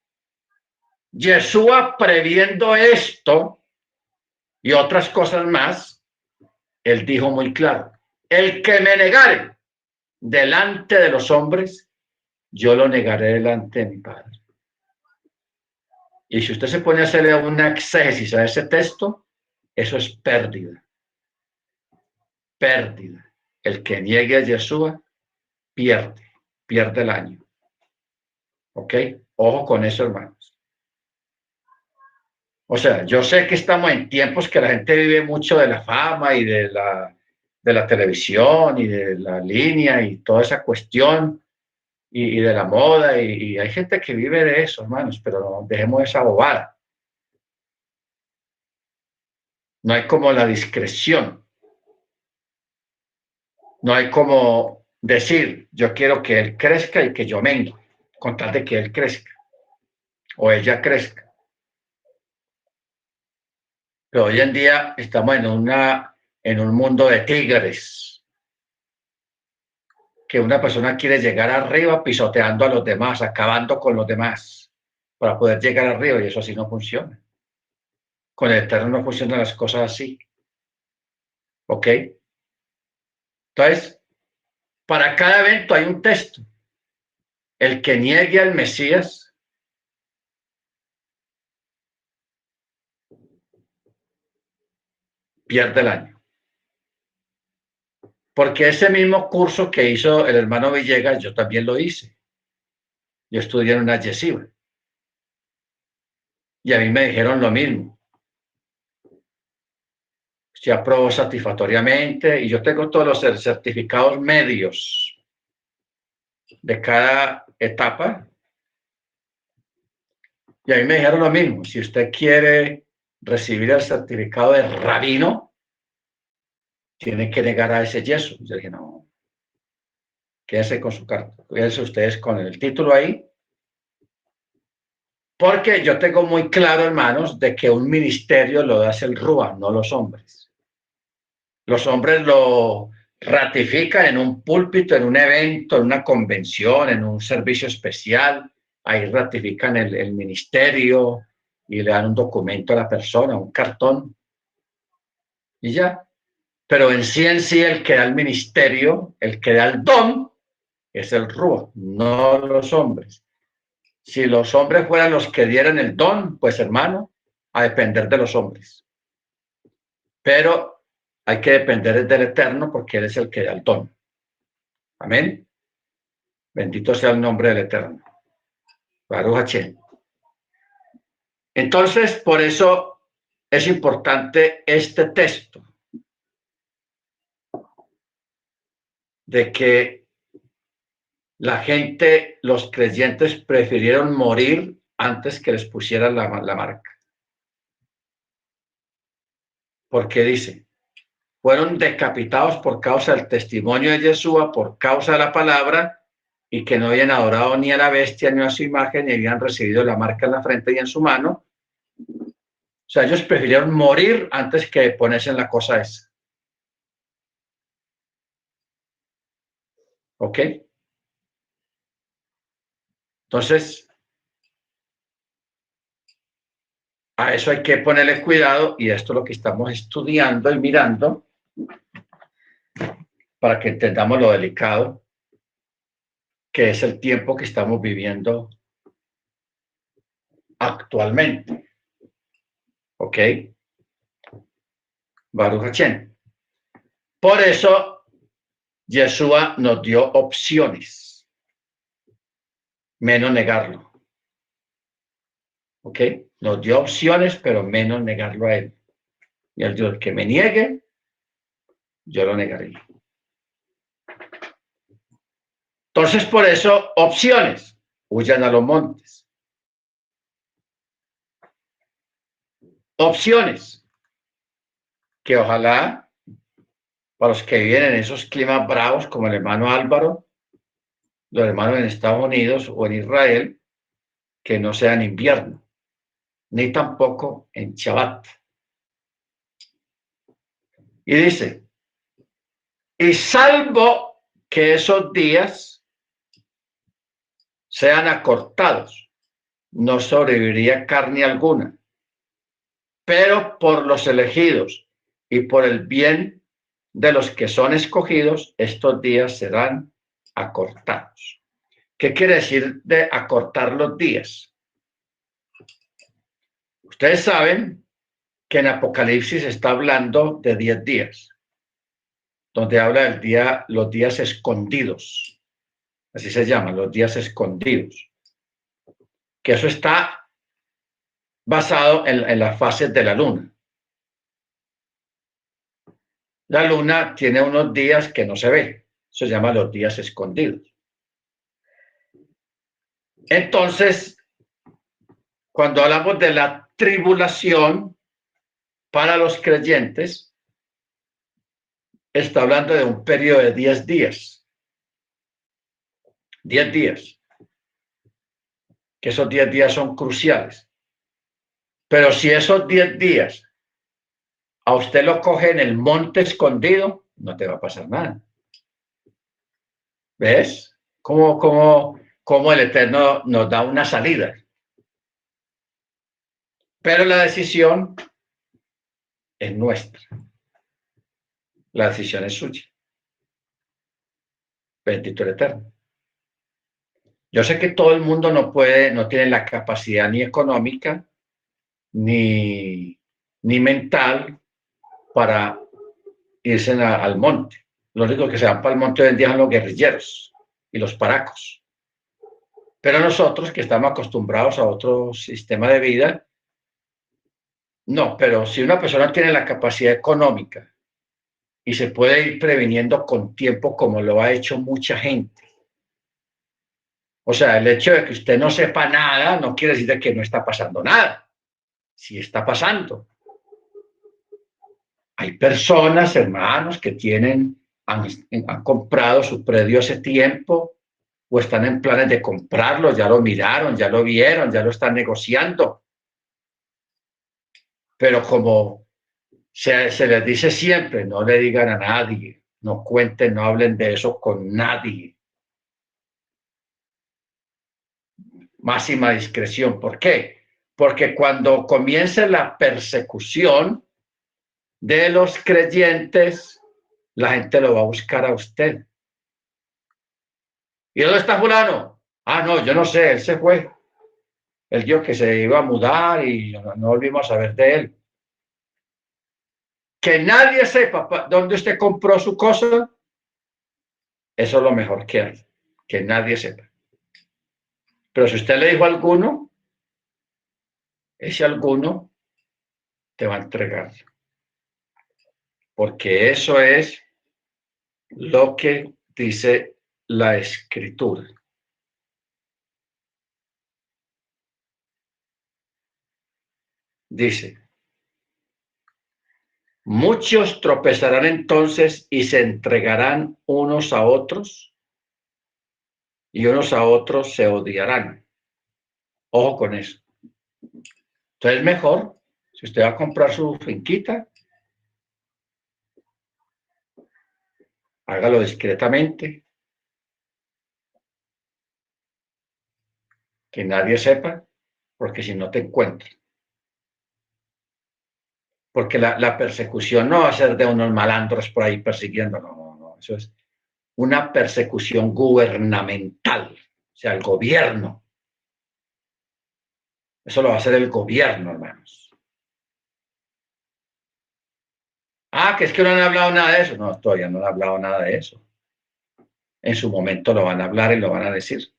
Yeshua, previendo esto y otras cosas más, él dijo muy claro: el que me negare delante de los hombres, yo lo negaré delante de mi Padre. Y si usted se pone a hacerle una exégesis a ese texto, eso es pérdida. Pérdida. El que niegue a Yeshua pierde el año. ¿Ok? Ojo con eso, hermanos. O sea, yo sé que estamos en tiempos que la gente vive mucho de la fama y de la televisión y de la línea y toda esa cuestión y de la moda y hay gente que vive de eso, hermanos, pero no, dejemos esa bobada. No hay como la discreción. No hay como decir, yo quiero que él crezca y que yo mengue, con tal de que él crezca o ella crezca. Pero hoy en día estamos en un mundo de tigres, que una persona quiere llegar arriba pisoteando a los demás, acabando con los demás, para poder llegar arriba, y eso así no funciona. Con el Eterno no funcionan las cosas así. ¿Ok? Entonces, para cada evento hay un texto. El que niegue al Mesías pierde el año. Porque ese mismo curso que hizo el hermano Villegas, yo también lo hice. Yo estudié en una yeshiva. Y a mí me dijeron lo mismo. Se aprobó satisfactoriamente y yo tengo todos los certificados medios de cada etapa. Y a mí me dijeron lo mismo. Si usted quiere recibir el certificado de rabino, tiene que negar a ese yeso. Yo dije, no, quédense con su carta. Quédense ustedes con el título ahí. Porque yo tengo muy claro, hermanos, de que un ministerio lo hace el Rúa, no los hombres. Los hombres lo ratifican en un púlpito, en un evento, en una convención, en un servicio especial. Ahí ratifican el ministerio y le dan un documento a la persona, un cartón. Y ya. Pero en sí, el que da el ministerio, el que da el don, es el Rúa, no los hombres. Si los hombres fueran los que dieran el don, pues hermano, a depender de los hombres. Pero hay que depender del Eterno porque Él es el que da el don. Amén. Bendito sea el nombre del Eterno. Baruch Hashem. Entonces, por eso es importante este texto de que la gente, los creyentes, prefirieron morir antes que les pusieran la marca. Porque dice, fueron decapitados por causa del testimonio de Yeshua, por causa de la palabra, y que no habían adorado ni a la bestia ni a su imagen, ni habían recibido la marca en la frente y en su mano. O sea, ellos prefirieron morir antes que ponerse en la cosa esa. ¿Ok? Entonces, a eso hay que ponerle cuidado y esto es lo que estamos estudiando y mirando para que entendamos lo delicado que es el tiempo que estamos viviendo actualmente. ¿Ok? Baruch Hashem. Por eso, Yeshua nos dio opciones, menos negarlo. ¿Ok? Nos dio opciones, pero menos negarlo a él. Y él dijo, el que me niegue, yo lo negaré. Entonces, por eso, opciones. Huyan a los montes. Opciones. Que ojalá, para los que viven en esos climas bravos, como el hermano Álvaro, los hermanos en Estados Unidos o en Israel, que no sea en invierno. ni tampoco en Shabbat. Y dice, y salvo que esos días sean acortados, no sobreviviría carne alguna, pero por los elegidos y por el bien de los que son escogidos, estos días serán acortados. ¿Qué quiere decir de acortar los días? Ustedes saben que en Apocalipsis está hablando de 10 días, donde habla del día, los días escondidos, así se llaman, los días escondidos, que eso está basado en las fases de la luna. La luna tiene unos días que no se ve, se llama los días escondidos. Entonces, cuando hablamos de la tribulación para los creyentes, está hablando de un periodo de 10 días. 10 días. Que esos 10 días son cruciales. Pero si esos 10 días a usted lo coge en el monte escondido, no te va a pasar nada. ¿Ves? Cómo el Eterno nos da una salida. Pero la decisión es nuestra. La decisión es suya. Bendito el Eterno. Yo sé que todo el mundo no tiene la capacidad ni económica, ni mental para irse al monte. Lo único que se van para el monte hoy en día son los guerrilleros y los paracos. Pero nosotros que estamos acostumbrados a otro sistema de vida, no, pero si una persona tiene la capacidad económica y se puede ir previniendo con tiempo como lo ha hecho mucha gente. O sea, el hecho de que usted no sepa nada no quiere decir que no está pasando nada. Sí está pasando. Hay personas, hermanos, que han comprado su predio hace tiempo o están en planes de comprarlo, ya lo miraron, ya lo vieron, ya lo están negociando. Pero como se les dice siempre, no le digan a nadie, no cuenten, no hablen de eso con nadie. Máxima discreción. ¿Por qué? Porque cuando comience la persecución de los creyentes, la gente lo va a buscar a usted. ¿Y dónde está fulano? Ah, no, yo no sé, él se fue. Él dijo que se iba a mudar y no volvimos a saber de él. Que nadie sepa dónde usted compró su cosa, eso es lo mejor que hay. Que nadie sepa. Pero si usted le dijo a alguno, ese alguno te va a entregar. Porque eso es lo que dice la Escritura. Dice, muchos tropezarán entonces y se entregarán unos a otros y unos a otros se odiarán. Ojo con eso. Entonces es mejor, si usted va a comprar su finquita, hágalo discretamente, que nadie sepa, porque si no te encuentran. Porque la persecución no va a ser de unos malandros por ahí persiguiendo, no, eso es una persecución gubernamental, o sea, el gobierno. Eso lo va a hacer el gobierno, hermanos. Ah, que es que no han hablado nada de eso. No, todavía no han hablado nada de eso. En su momento lo van a hablar y lo van a decir.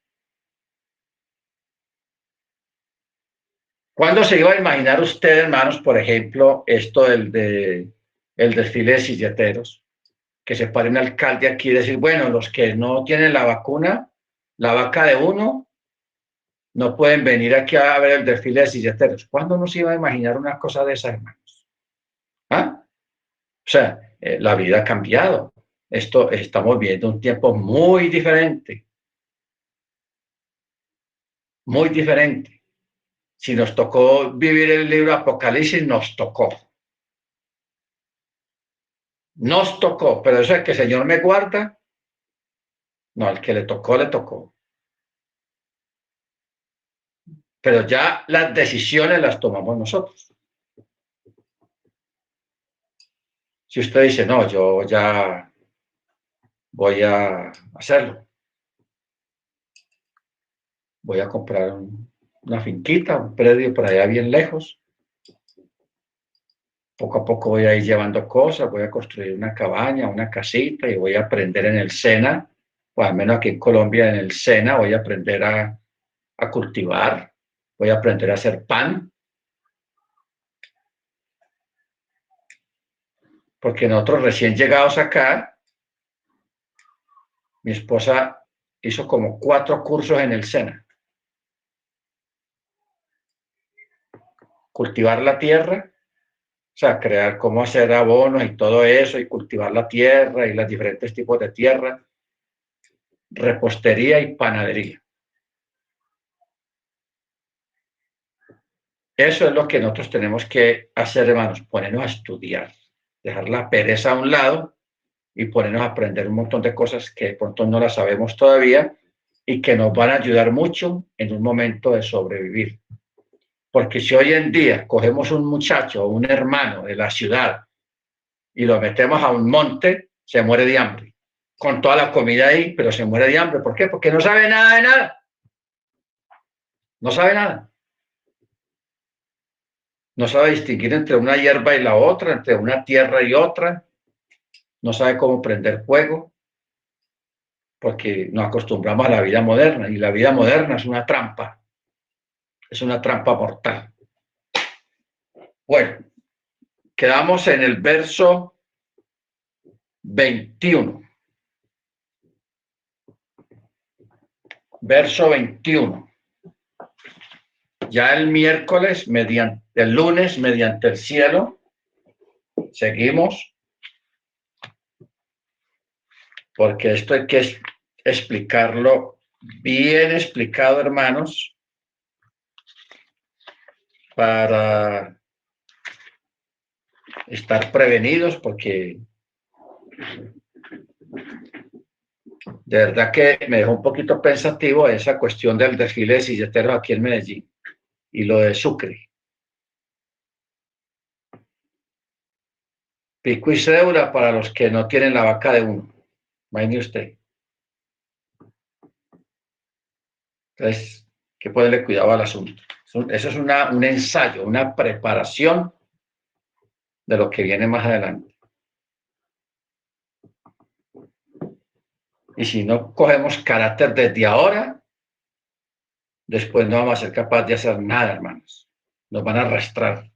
¿Cuándo se iba a imaginar usted, hermanos, por ejemplo, esto el desfile de silleteros? Que se pare un alcalde aquí y decir, bueno, los que no tienen la vacuna, la vaca de uno, no pueden venir aquí a ver el desfile de silleteros. ¿Cuándo nos iba a imaginar una cosa de esas, hermanos? ¿Ah? O sea, la vida ha cambiado. Estamos viendo un tiempo muy diferente. Muy diferente. Si nos tocó vivir el libro Apocalipsis, nos tocó. Nos tocó, pero eso es que el Señor me guarda. No, al que le tocó, le tocó. Pero ya las decisiones las tomamos nosotros. Si usted dice, no, yo ya voy a hacerlo. Voy a comprar una finquita, un predio por allá bien lejos. Poco a poco voy a ir llevando cosas, voy a construir una cabaña, una casita y voy a aprender en el SENA, o al menos aquí en Colombia en el SENA, voy a aprender a cultivar, voy a aprender a hacer pan. Porque nosotros recién llegados acá, mi esposa hizo como 4 cursos en el SENA. Cultivar la tierra, o sea, crear cómo hacer abonos y todo eso, y cultivar la tierra y los diferentes tipos de tierra, repostería y panadería. Eso es lo que nosotros tenemos que hacer, hermanos, ponernos a estudiar, dejar la pereza a un lado y ponernos a aprender un montón de cosas que de pronto no las sabemos todavía y que nos van a ayudar mucho en un momento de sobrevivir. Porque si hoy en día cogemos un muchacho o un hermano de la ciudad y lo metemos a un monte, se muere de hambre. Con toda la comida ahí, pero se muere de hambre. ¿Por qué? Porque no sabe nada de nada. No sabe nada. No sabe distinguir entre una hierba y la otra, entre una tierra y otra. No sabe cómo prender fuego, porque nos acostumbramos a la vida moderna y la vida moderna es una trampa. Es una trampa mortal. Bueno, quedamos en el verso 21. Verso 21. Ya el miércoles, el lunes, mediante el cielo, seguimos, porque esto hay que explicarlo bien explicado, hermanos, para estar prevenidos, porque de verdad que me dejó un poquito pensativo esa cuestión del desfile de silleteros aquí en Medellín y lo de Sucre. Pico y cédula para los que no tienen la vaca de uno. Imagine usted. Entonces, hay que ponerle cuidado al asunto. Eso es un ensayo, una preparación de lo que viene más adelante. Y si no cogemos carácter desde ahora, después no vamos a ser capaces de hacer nada, hermanos. Nos van a arrastrar.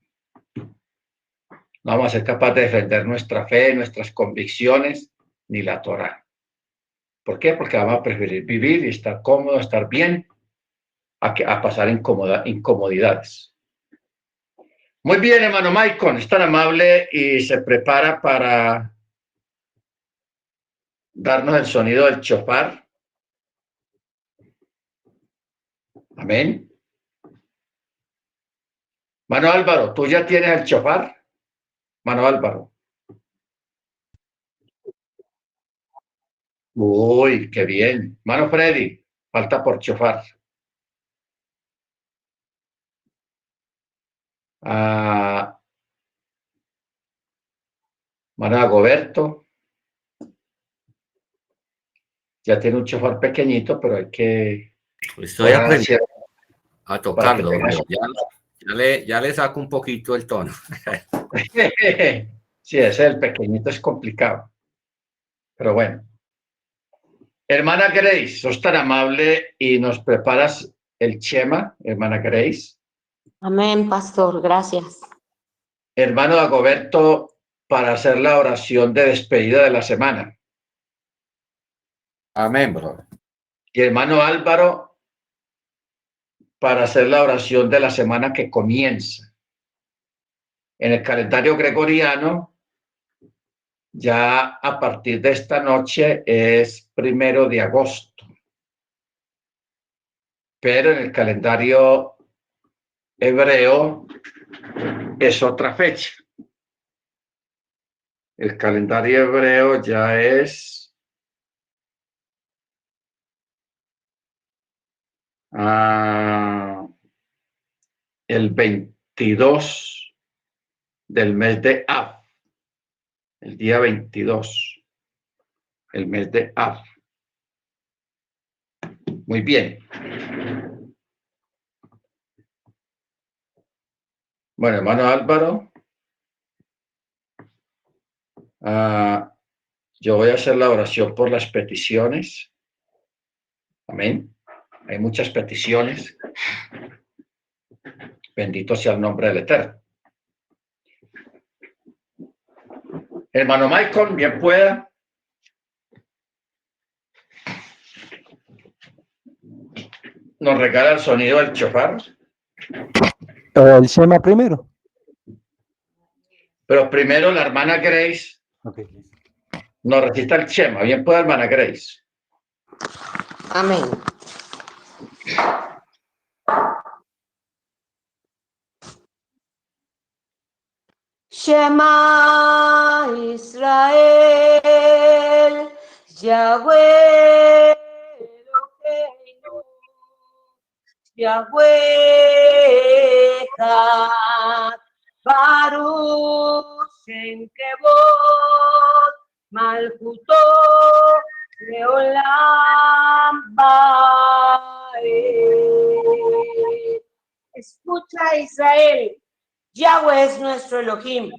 No vamos a ser capaces de defender nuestra fe, nuestras convicciones, ni la Torá. ¿Por qué? Porque vamos a preferir vivir y estar cómodo, estar bien, a pasar incomodidades. Muy bien, hermano Maicon, es tan amable y se prepara para darnos el sonido del chofar. Amén. Mano Álvaro, ¿tú ya tienes el chofar? Mano Álvaro. Uy, qué bien. Mano Freddy, falta por chofar. Mano Agoberto, ya tiene un chofar pequeñito, pero hay que... Estoy aprendiendo a para que tocarlo. tengas... Ya le saco un poquito el tono. Sí, ese el pequeñito es complicado. Pero bueno. Hermana Grace, sos tan amable y nos preparas el Chema, hermana Grace. Amén, pastor, gracias. Hermano Dagoberto, para hacer la oración de despedida de la semana. Amén, brother. Y hermano Álvaro, para hacer la oración de la semana que comienza. En el calendario gregoriano, ya a partir de esta noche es 1 de agosto. Pero en el calendario hebreo es otra fecha. El calendario hebreo ya es el 22 del mes de Av, el día 22, el mes de Av. Muy bien. Bueno, hermano Álvaro, yo voy a hacer la oración por las peticiones. Amén. Hay muchas peticiones. Bendito sea el nombre del Eterno. Hermano Michael, bien pueda. Nos regala el sonido del chofar. El Shema primero. Pero primero la hermana Grace Okay. nos recita el Shema. Bien pueda, hermana Grace. Amén. Shema Israel, Yahweh Eloheinu, Yahweh Echad, Baruch Shem Kevod, Malchuto Leolam Vaed. Escucha, Israel, Yahweh es nuestro Elohim,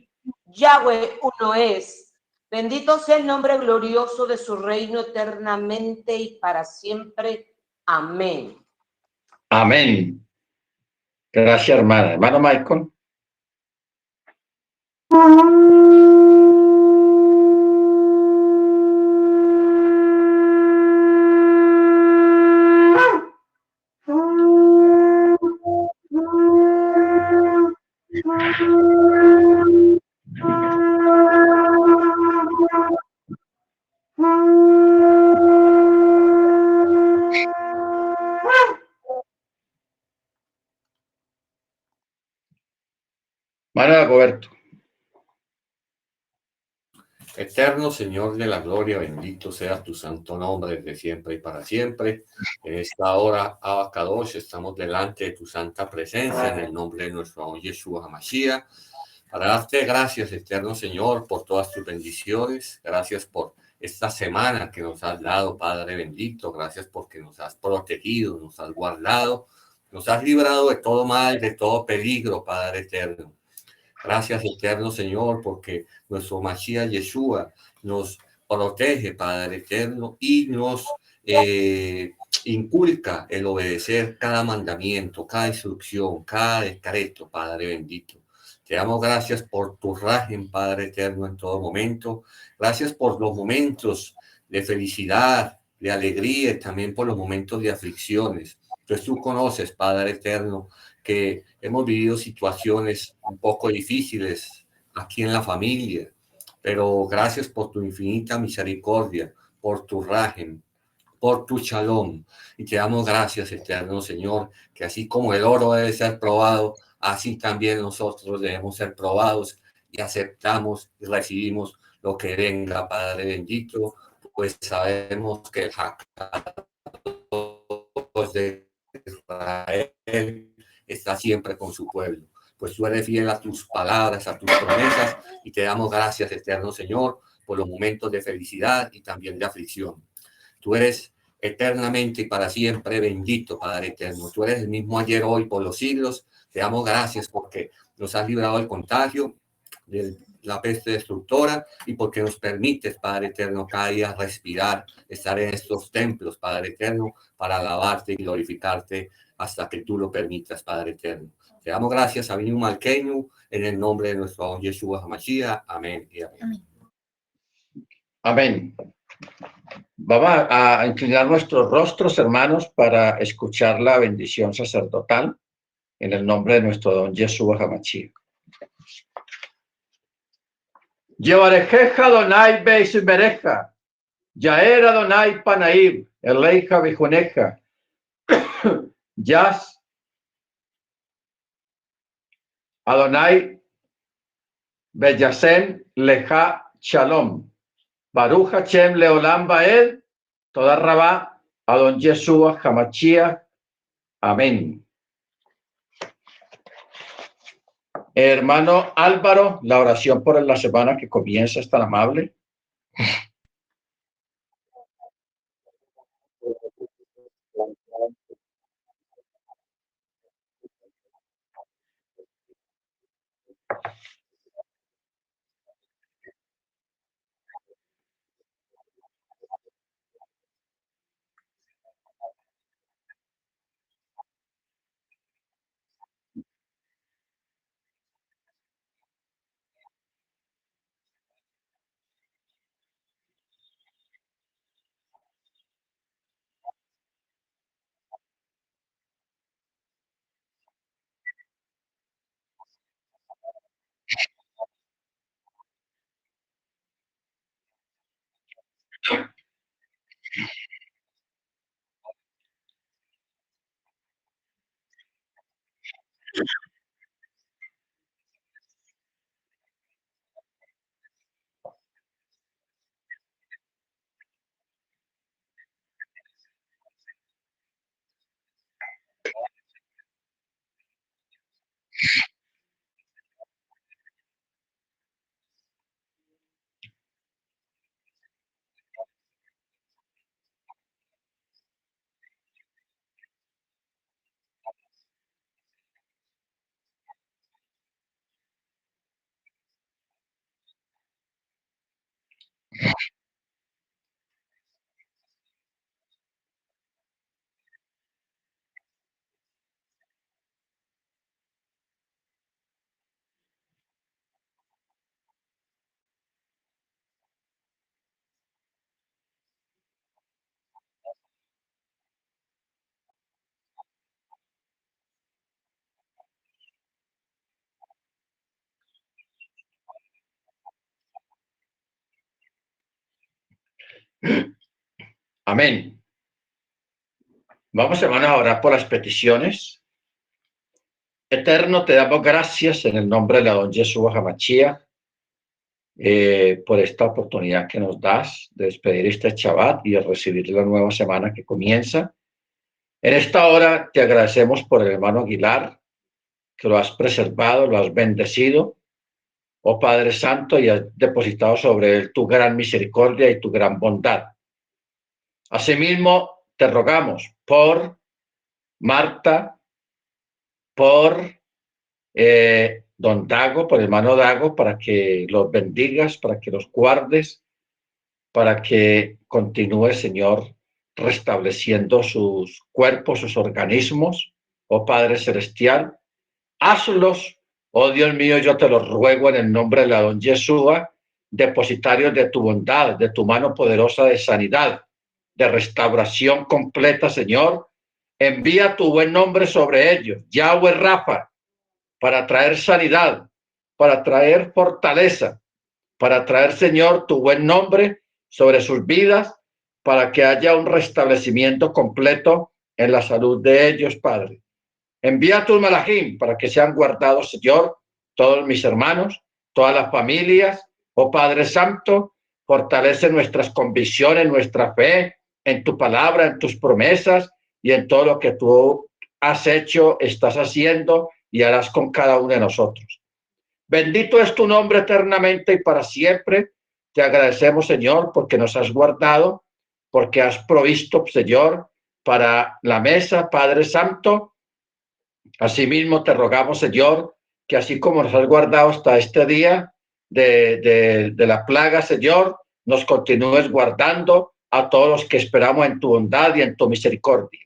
Yahweh uno es. Bendito sea el nombre glorioso de su reino eternamente y para siempre. Amén. Amén. Gracias, hermana. Hermano Michael. Hermano Roberto. Eterno Señor de la gloria, bendito sea tu santo nombre desde siempre y para siempre. En esta hora, Abba Kadosh, estamos delante de tu santa presencia en el nombre de nuestro Yeshua HaMashiach, para darte gracias, eterno Señor, por todas tus bendiciones. Gracias por esta semana que nos has dado, Padre bendito. Gracias porque nos has protegido, nos has guardado, nos has librado de todo mal, de todo peligro, Padre eterno. Gracias, eterno Señor, porque nuestro Mashiach Yeshua nos protege, Padre eterno, y nos inculca el obedecer cada mandamiento, cada instrucción, cada decreto, Padre bendito. Te damos gracias por tu rajen, Padre eterno, en todo momento. Gracias por los momentos de felicidad, de alegría y también por los momentos de aflicciones. Entonces tú conoces, Padre eterno, que hemos vivido situaciones un poco difíciles aquí en la familia, pero gracias por tu infinita misericordia, por tu rajem, por tu shalom. Y te damos gracias, eterno Señor, que así como el oro debe ser probado, así también nosotros debemos ser probados y aceptamos y recibimos lo que venga, Padre bendito, pues sabemos que el Hakadosh de Israel está siempre con su pueblo, pues tú eres fiel a tus palabras, a tus promesas, y te damos gracias, eterno Señor, por los momentos de felicidad y también de aflicción. Tú eres eternamente y para siempre bendito, Padre eterno. Tú eres el mismo ayer, hoy, por los siglos. Te damos gracias porque nos has librado del contagio, de la peste destructora, y porque nos permites, Padre eterno, cada día respirar, estar en estos templos, Padre eterno, para alabarte y glorificarte hasta que tú lo permitas, Padre eterno. Te damos gracias, Avinu Malkeinu, en el nombre de nuestro Yeshua HaMashiach. Amén y amén. Amén. Vamos a inclinar nuestros rostros, hermanos, para escuchar la bendición sacerdotal en el nombre de nuestro don Yeshua HaMashiach. Yevarejeja Donai Beisimereja, Yaer Adonai Panaim, Eleija Bijuneja, Yas Adonai Beyasen Leja Shalom. Baruch Hashem Leolam Baed. Toda Rabá Adon Yeshua Hamachia. Amén. Hermano Álvaro, la oración por la semana que comienza es tan amable. Amén. Vamos, hermanos, a orar por las peticiones. Eterno, te damos gracias en el nombre de la don Yeshua Hamachia por esta oportunidad que nos das de despedir este Shabbat y de recibir la nueva semana que comienza. En esta hora te agradecemos por el hermano Aguilar, que lo has preservado, lo has bendecido, oh Padre Santo, y has depositado sobre él tu gran misericordia y tu gran bondad. Asimismo, te rogamos por Marta, por don Dago, por el hermano Dago, para que los bendigas, para que los guardes, para que continúe, Señor, restableciendo sus cuerpos, sus organismos, oh Padre Celestial. Hazlos, oh Dios mío, yo te lo ruego en el nombre de la don Yeshua, depositarios de tu bondad, de tu mano poderosa de sanidad, de restauración completa, Señor. Envía tu buen nombre sobre ellos, Yahweh Rafa, para traer sanidad, para traer fortaleza, para traer, Señor, tu buen nombre sobre sus vidas, para que haya un restablecimiento completo en la salud de ellos, Padre. Envía tus malajim para que sean guardados, Señor, todos mis hermanos, todas las familias, oh Padre Santo, fortalece nuestras convicciones, nuestra fe en tu palabra, en tus promesas y en todo lo que tú has hecho, estás haciendo y harás con cada uno de nosotros. Bendito es tu nombre eternamente y para siempre. Te agradecemos, Señor, porque nos has guardado, porque has provisto, Señor, para la mesa, Padre Santo. Asimismo, te rogamos, Señor, que así como nos has guardado hasta este día de la plaga, Señor, nos continúes guardando a todos los que esperamos en tu bondad y en tu misericordia.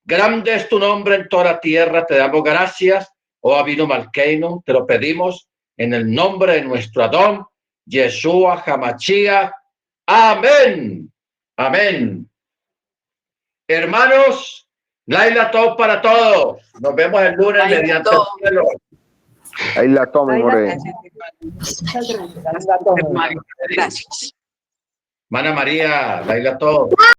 Grande es tu nombre en toda la tierra. Te damos gracias, oh Avinu Malkeinu. Te lo pedimos en el nombre de nuestro Adón, Yeshua Hamachia. Amén. Amén. Hermanos, Laila Tov para todos. Nos vemos el lunes Laila mediante Tov. el cielo. Ahí la tome, More. Gracias. Mana María, Laila Tov.